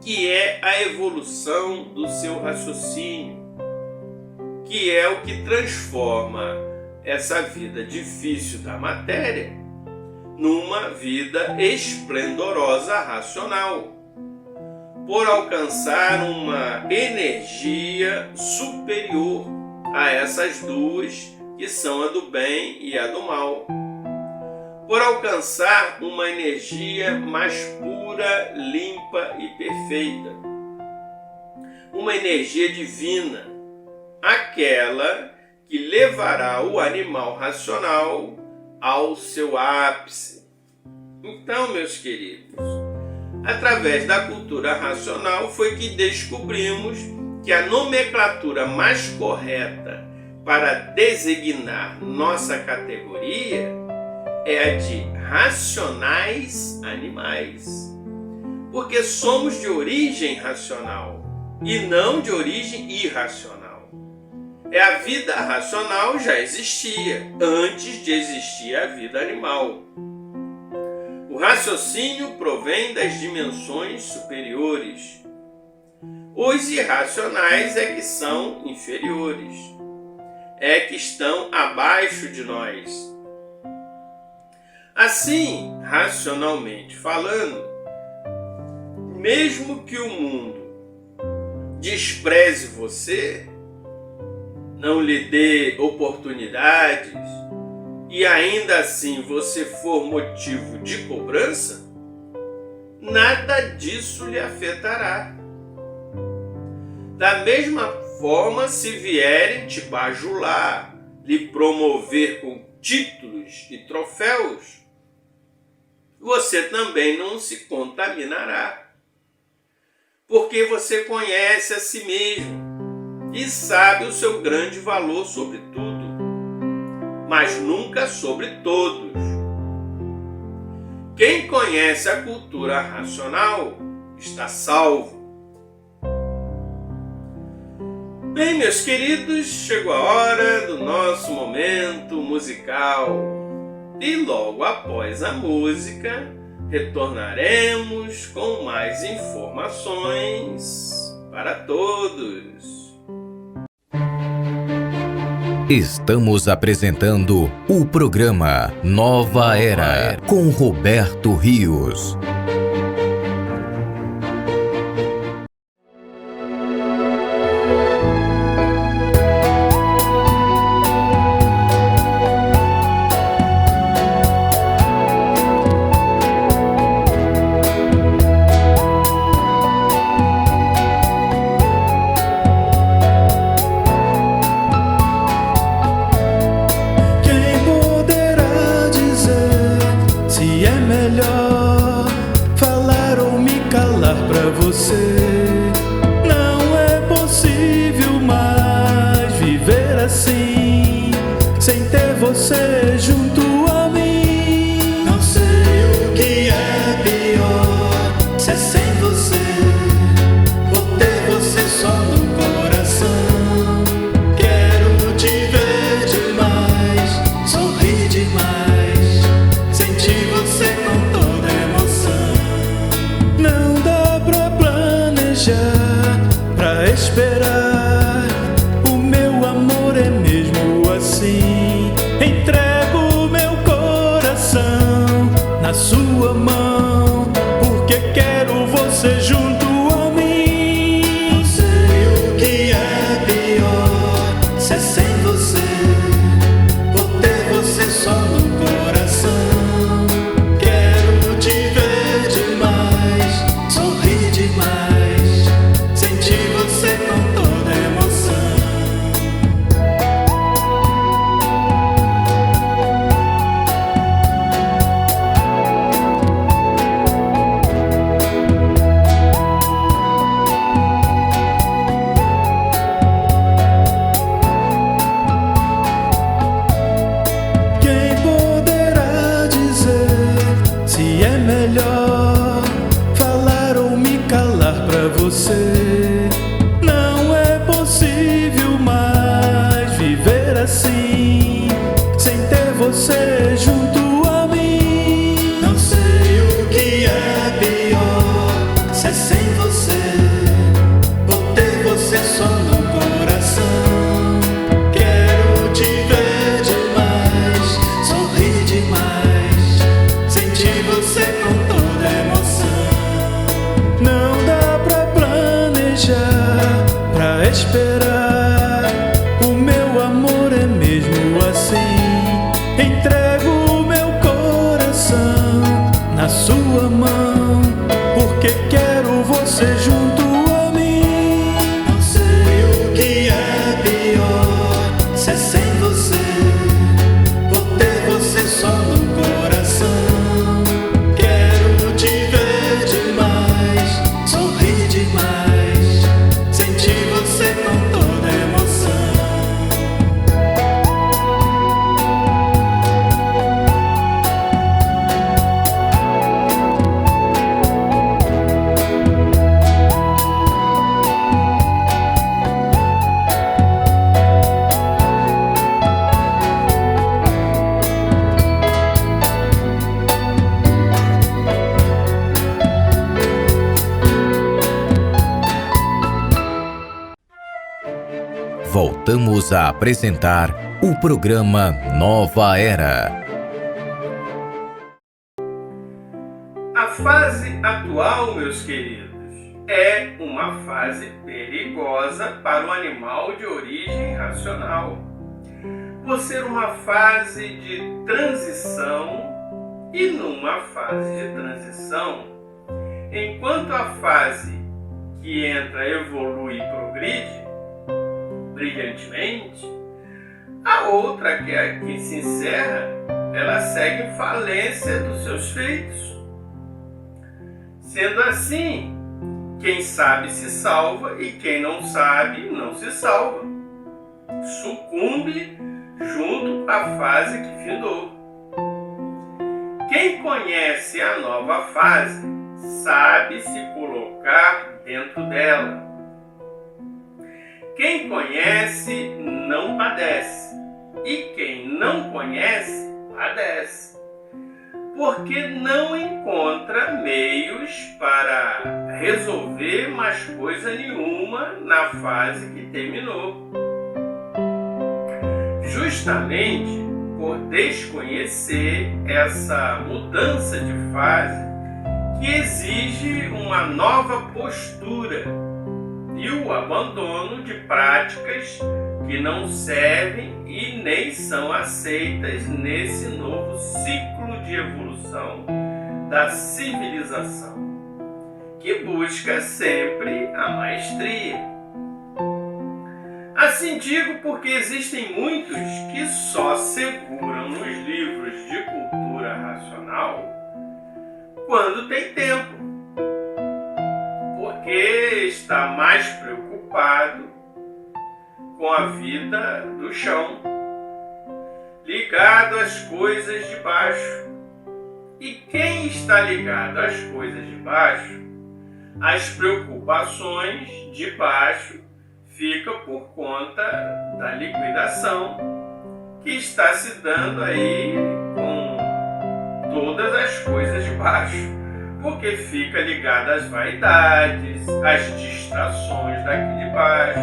que é a evolução do seu raciocínio, que é o que transforma essa vida difícil da matéria numa vida esplendorosa racional, por alcançar uma energia superior a essas duas, que são a do bem e a do mal, por alcançar uma energia mais pura, limpa e perfeita, uma energia divina, aquela que levará o animal racional ao seu ápice. Então, meus queridos, através da cultura racional foi que descobrimos que a nomenclatura mais correta para designar nossa categoria é a de racionais animais, porque somos de origem racional e não de origem irracional. A vida racional já existia antes de existir a vida animal. O raciocínio provém das dimensões superiores. Os irracionais é que são inferiores, é que estão abaixo de nós. Assim, racionalmente falando, mesmo que o mundo despreze você, não lhe dê oportunidades e ainda assim você for motivo de cobrança, nada disso lhe afetará. Da mesma forma, se vierem te bajular, lhe promover com títulos e troféus, você também não se contaminará, porque você conhece a si mesmo e sabe o seu grande valor sobre tudo, mas nunca sobre todos. Quem conhece a cultura racional está salvo. Bem, meus queridos, chegou a hora do nosso momento musical. E logo após a música, retornaremos com mais informações para todos. Estamos apresentando o programa Nova Era com Roberto Rios. Voltamos a apresentar o programa Nova Era. A fase atual, meus queridos, é uma fase perigosa para o animal de origem racional. Por ser uma fase de transição, e numa fase de transição, enquanto a fase que entra evolui e progride brilhantemente, a outra, que é a que se encerra, ela segue em falência dos seus feitos. Sendo assim, quem sabe se salva e quem não sabe não se salva. Sucumbe junto à fase que findou. Quem conhece a nova fase sabe se colocar dentro dela. Quem conhece não padece, e quem não conhece padece, porque não encontra meios para resolver mais coisa nenhuma na fase que terminou. justamente por desconhecer essa mudança de fase que exige uma nova postura e o abandono de práticas que não servem e nem são aceitas nesse novo ciclo de evolução da civilização, que busca sempre a maestria. Assim digo porque existem muitos que só seguram nos livros de cultura racional quando tem tempo, porque está mais preocupado com a vida do chão, ligado às coisas de baixo. E quem está ligado às coisas de baixo, as preocupações de baixo fica por conta da liquidação que está se dando aí com todas as coisas de baixo, porque fica ligado às vaidades, às distrações daqui de baixo,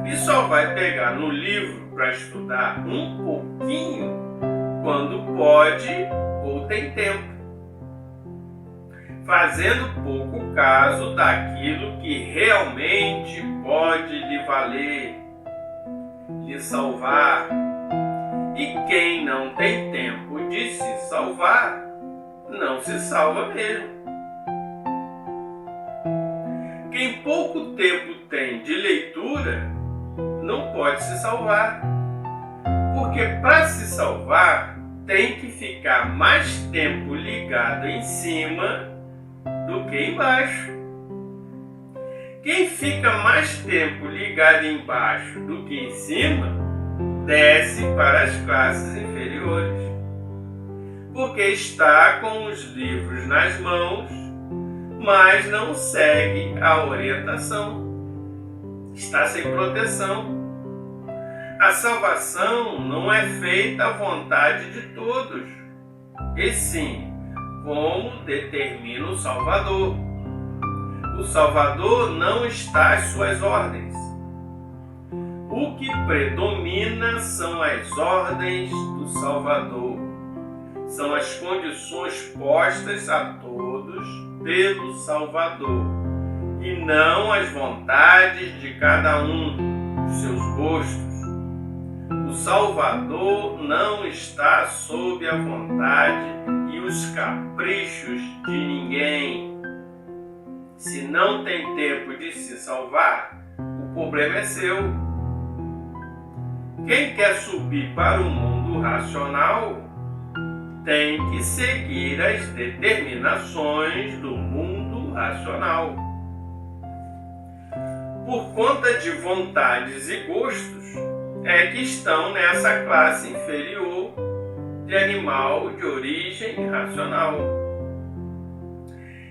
e só vai pegar no livro para estudar um pouquinho quando pode ou tem tempo, fazendo pouco caso daquilo que realmente pode lhe valer, lhe salvar. E quem não tem tempo de se salvar, não se salva mesmo. Quem pouco tempo tem de leitura, não pode se salvar. Porque para se salvar, tem que ficar mais tempo ligado em cima do que embaixo. Quem fica mais tempo ligado embaixo do que em cima, desce para as classes inferiores, porque está com os livros nas mãos, mas não segue a orientação, está sem proteção. A salvação não é feita à vontade de todos, e sim como determina o Salvador. O Salvador não está às suas ordens. O que predomina são as ordens do Salvador. São as condições postas a todos pelo Salvador, e não as vontades de cada um, os seus gostos. O Salvador não está sob a vontade e os caprichos de ninguém. Se não tem tempo de se salvar, o problema é seu. Quem quer subir para o mundo racional tem que seguir as determinações do mundo racional. Por conta de vontades e gostos, é que estão nessa classe inferior de animal de origem racional.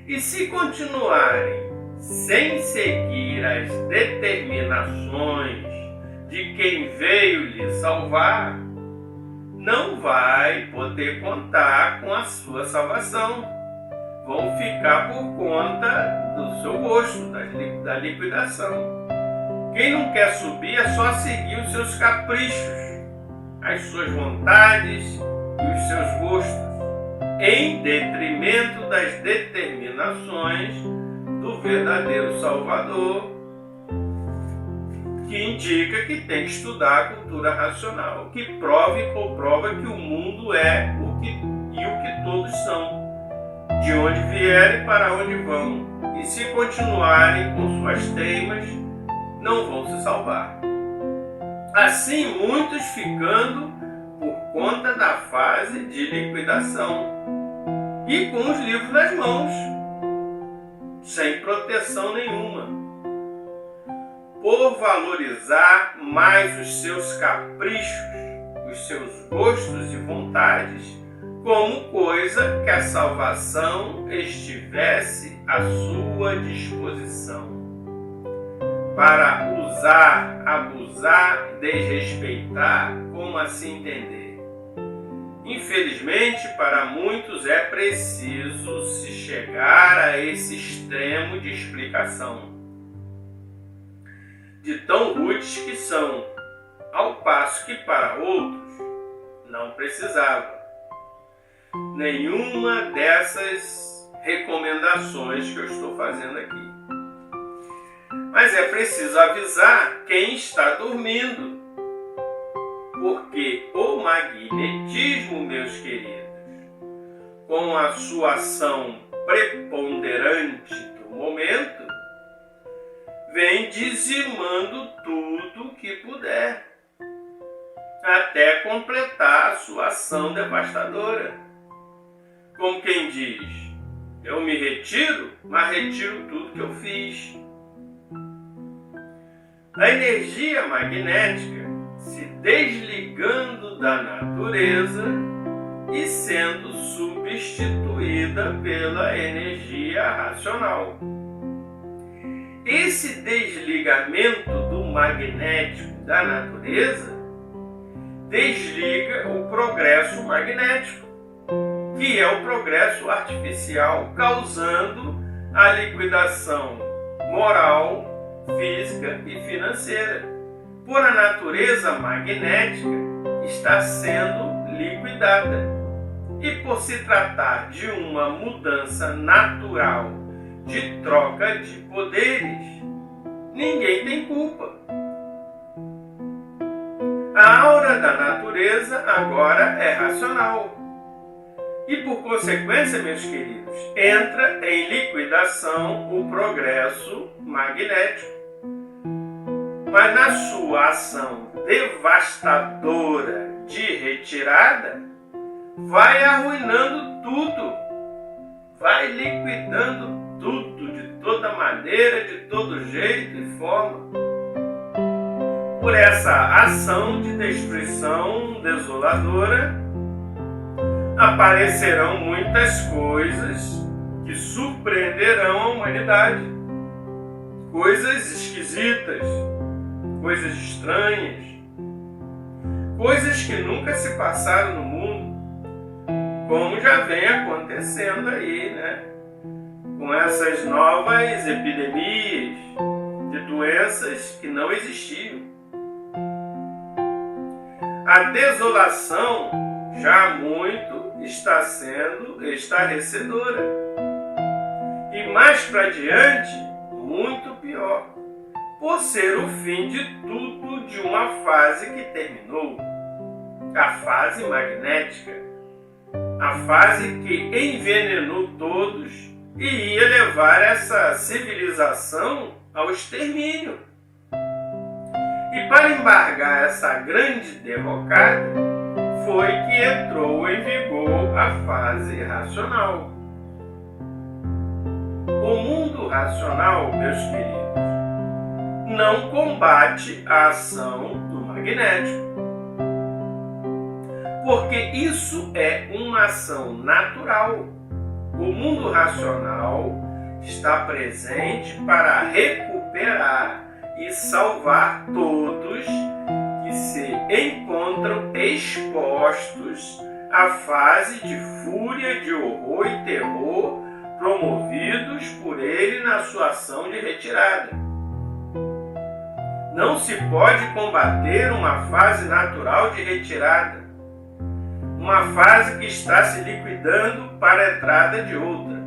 E se continuarem sem seguir as determinações de quem veio lhe salvar, não vai poder contar com a sua salvação. Vão ficar por conta do seu gosto, da liquidação. Quem não quer subir é só seguir os seus caprichos, as suas vontades e os seus gostos, em detrimento das determinações do verdadeiro Salvador, que indica que tem que estudar a cultura racional, que prova e comprova que o mundo é o que todos são, de onde vierem e para onde vão, e se continuarem com suas teimas, não vão se salvar. Assim, muitos ficando por conta da fase de liquidação e com os livros nas mãos, sem proteção nenhuma, por valorizar mais os seus caprichos, os seus gostos e vontades, como coisa que a salvação estivesse à sua disposição, para usar, abusar, desrespeitar, como assim entender? Infelizmente, para muitos é preciso se chegar a esse extremo de explicação, de tão rudes que são, ao passo que para outros não precisava. Nenhuma dessas recomendações que eu estou fazendo aqui. Mas é preciso avisar quem está dormindo, porque o magnetismo, meus queridos, com a sua ação preponderante do momento, vem dizimando tudo que puder, até completar a sua ação devastadora. Como quem diz, eu me retiro, mas retiro tudo que eu fiz. A energia magnética se desligando da natureza e sendo substituída pela energia racional. Esse desligamento do magnético da natureza desliga o progresso magnético, que é o progresso artificial, causando a liquidação moral, física e financeira. Por a natureza magnética está sendo liquidada. E por se tratar de uma mudança natural de troca de poderes, ninguém tem culpa. A aura da natureza agora é racional. E por consequência, meus queridos, entra em liquidação o progresso magnético. Mas na sua ação devastadora de retirada, vai arruinando tudo, vai liquidando tudo, de toda maneira, de todo jeito e forma. Por essa ação de destruição desoladora, aparecerão muitas coisas que surpreenderão a humanidade. Coisas esquisitas, coisas estranhas, coisas que nunca se passaram no mundo, como já vem acontecendo aí, né? Com essas novas epidemias de doenças que não existiam. A desolação já muito está sendo estarrecedora. E mais para diante, muito pior, por ser o fim de tudo de uma fase que terminou. A fase magnética, a fase que envenenou todos e ia levar essa civilização ao extermínio. E para embargar essa grande derrocada, foi que entrou em vigor a fase racional. O mundo racional, meus queridos, não combate a ação do magnético, porque isso é uma ação natural. O mundo racional está presente para recuperar e salvar todos que se encontram expostos à fase de fúria, de horror e terror promovidos por ele na sua ação de retirada. Não se pode combater uma fase natural de retirada, uma fase que está se liquidando para a entrada de outra.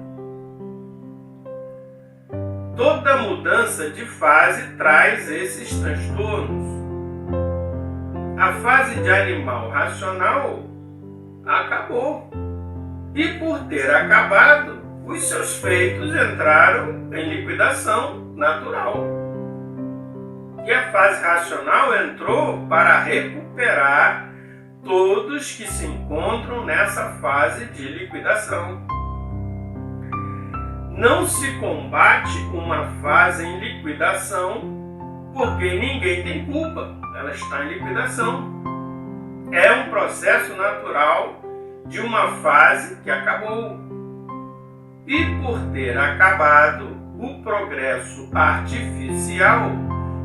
Toda mudança de fase traz esses transtornos. A fase de animal racional acabou. E por ter acabado, os seus feitos entraram em liquidação natural. E a fase racional entrou para recuperar todos que se encontram nessa fase de liquidação. Não se combate uma fase em liquidação porque ninguém tem culpa, ela está em liquidação. É um processo natural de uma fase que acabou. E por ter acabado, o progresso artificial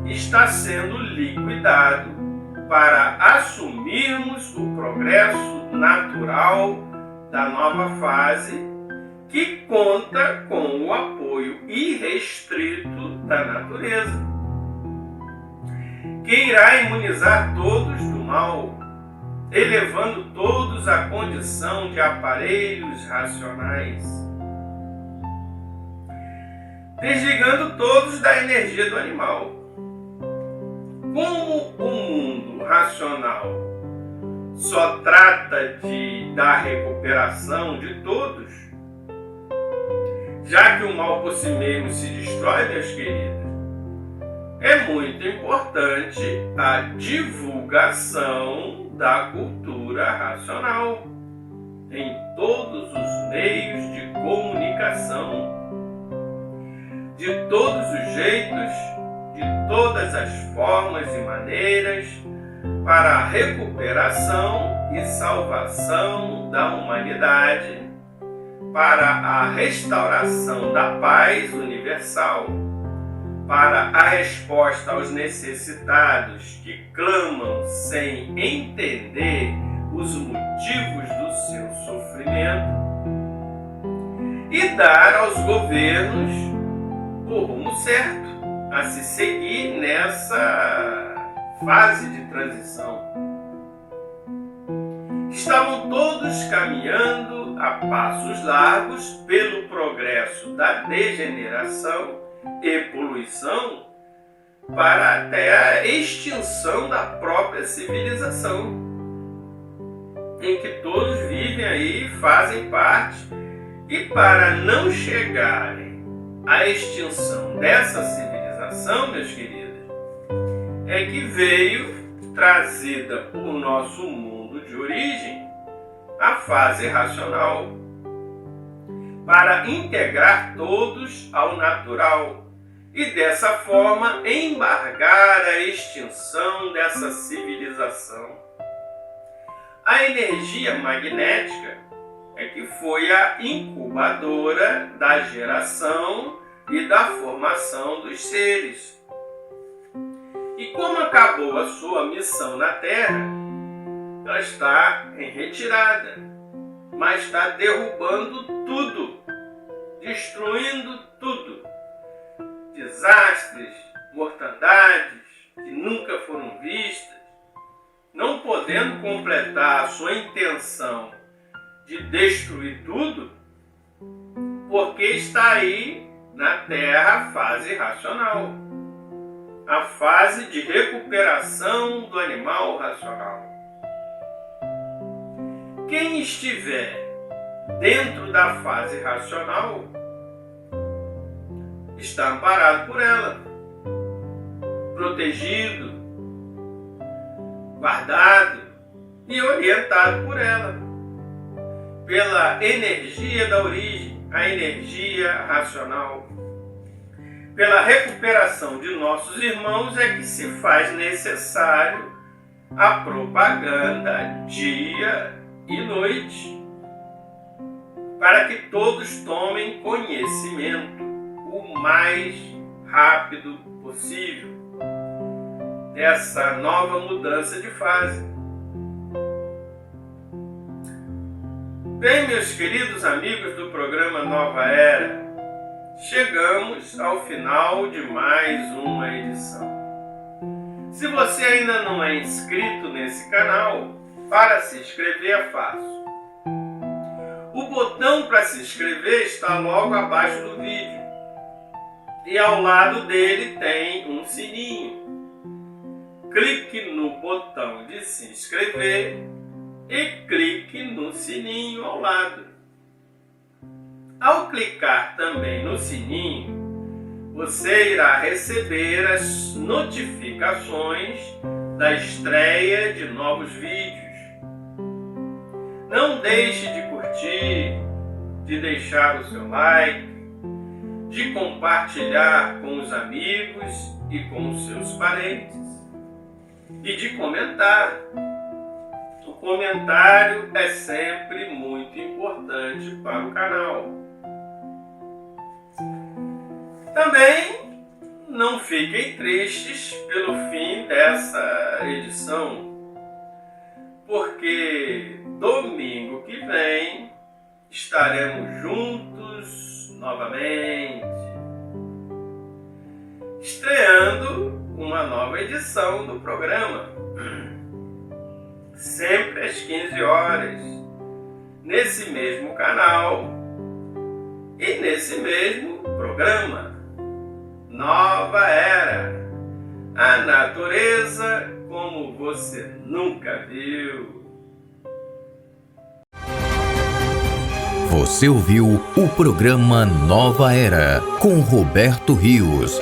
está sendo liquidado para assumirmos o progresso natural da nova fase, que conta com o apoio irrestrito da natureza. que irá imunizar todos do mal, elevando todos à condição de aparelhos racionais, desligando todos da energia do animal. Como o mundo racional só trata da recuperação de todos, já que o mal por si mesmo se destrói, meus queridos, é muito importante a divulgação da cultura racional em todos os meios de comunicação, de todos os jeitos, de todas as formas e maneiras, para a recuperação e salvação da humanidade, para a restauração da paz universal, para a resposta aos necessitados que clamam sem entender os motivos do seu sofrimento, e dar aos governos o rumo certo a se seguir nessa fase de transição. Estavam todos caminhando a passos largos pelo progresso da degeneração e poluição para até a extinção da própria civilização, em que todos vivem aí e fazem parte, e para não chegarem à extinção dessa civilização, meus queridos, é que veio, trazida por nosso mundo de origem, a fase racional, para integrar todos ao natural e dessa forma embargar a extinção dessa civilização. A energia magnética é que foi a incubadora da geração e da formação dos seres. E como acabou a sua missão na Terra, ela está em retirada, mas está derrubando tudo, destruindo tudo. Desastres, mortandades que nunca foram vistas, não podendo completar a sua intenção de destruir tudo, porque está aí na Terra a fase racional, a fase de recuperação do animal racional. Quem estiver dentro da fase racional está amparado por ela, protegido, guardado e orientado por ela, pela energia da origem, a energia racional. Pela recuperação de nossos irmãos é que se faz necessário a propaganda dia e noite, para que todos tomem conhecimento o mais rápido possível dessa nova mudança de fase. Bem, meus queridos amigos do programa Nova Era, chegamos ao final de mais uma edição. Se você ainda não é inscrito nesse canal, para se inscrever é fácil. O botão para se inscrever está logo abaixo do vídeo. E ao lado dele tem um sininho. Clique no botão de se inscrever e clique no sininho ao lado. Ao clicar também no sininho, você irá receber as notificações da estreia de novos vídeos. Não deixe de curtir, de deixar o seu like, de compartilhar com os amigos e com os seus parentes e de comentar. O comentário é sempre muito importante para o canal. Também não fiquem tristes pelo fim dessa edição, porque domingo que vem estaremos juntos novamente, estreando uma nova edição do programa, sempre às 15 horas, nesse mesmo canal e nesse mesmo programa. Nova Era, a natureza como você nunca viu. Você ouviu o programa Nova Era com Roberto Rios.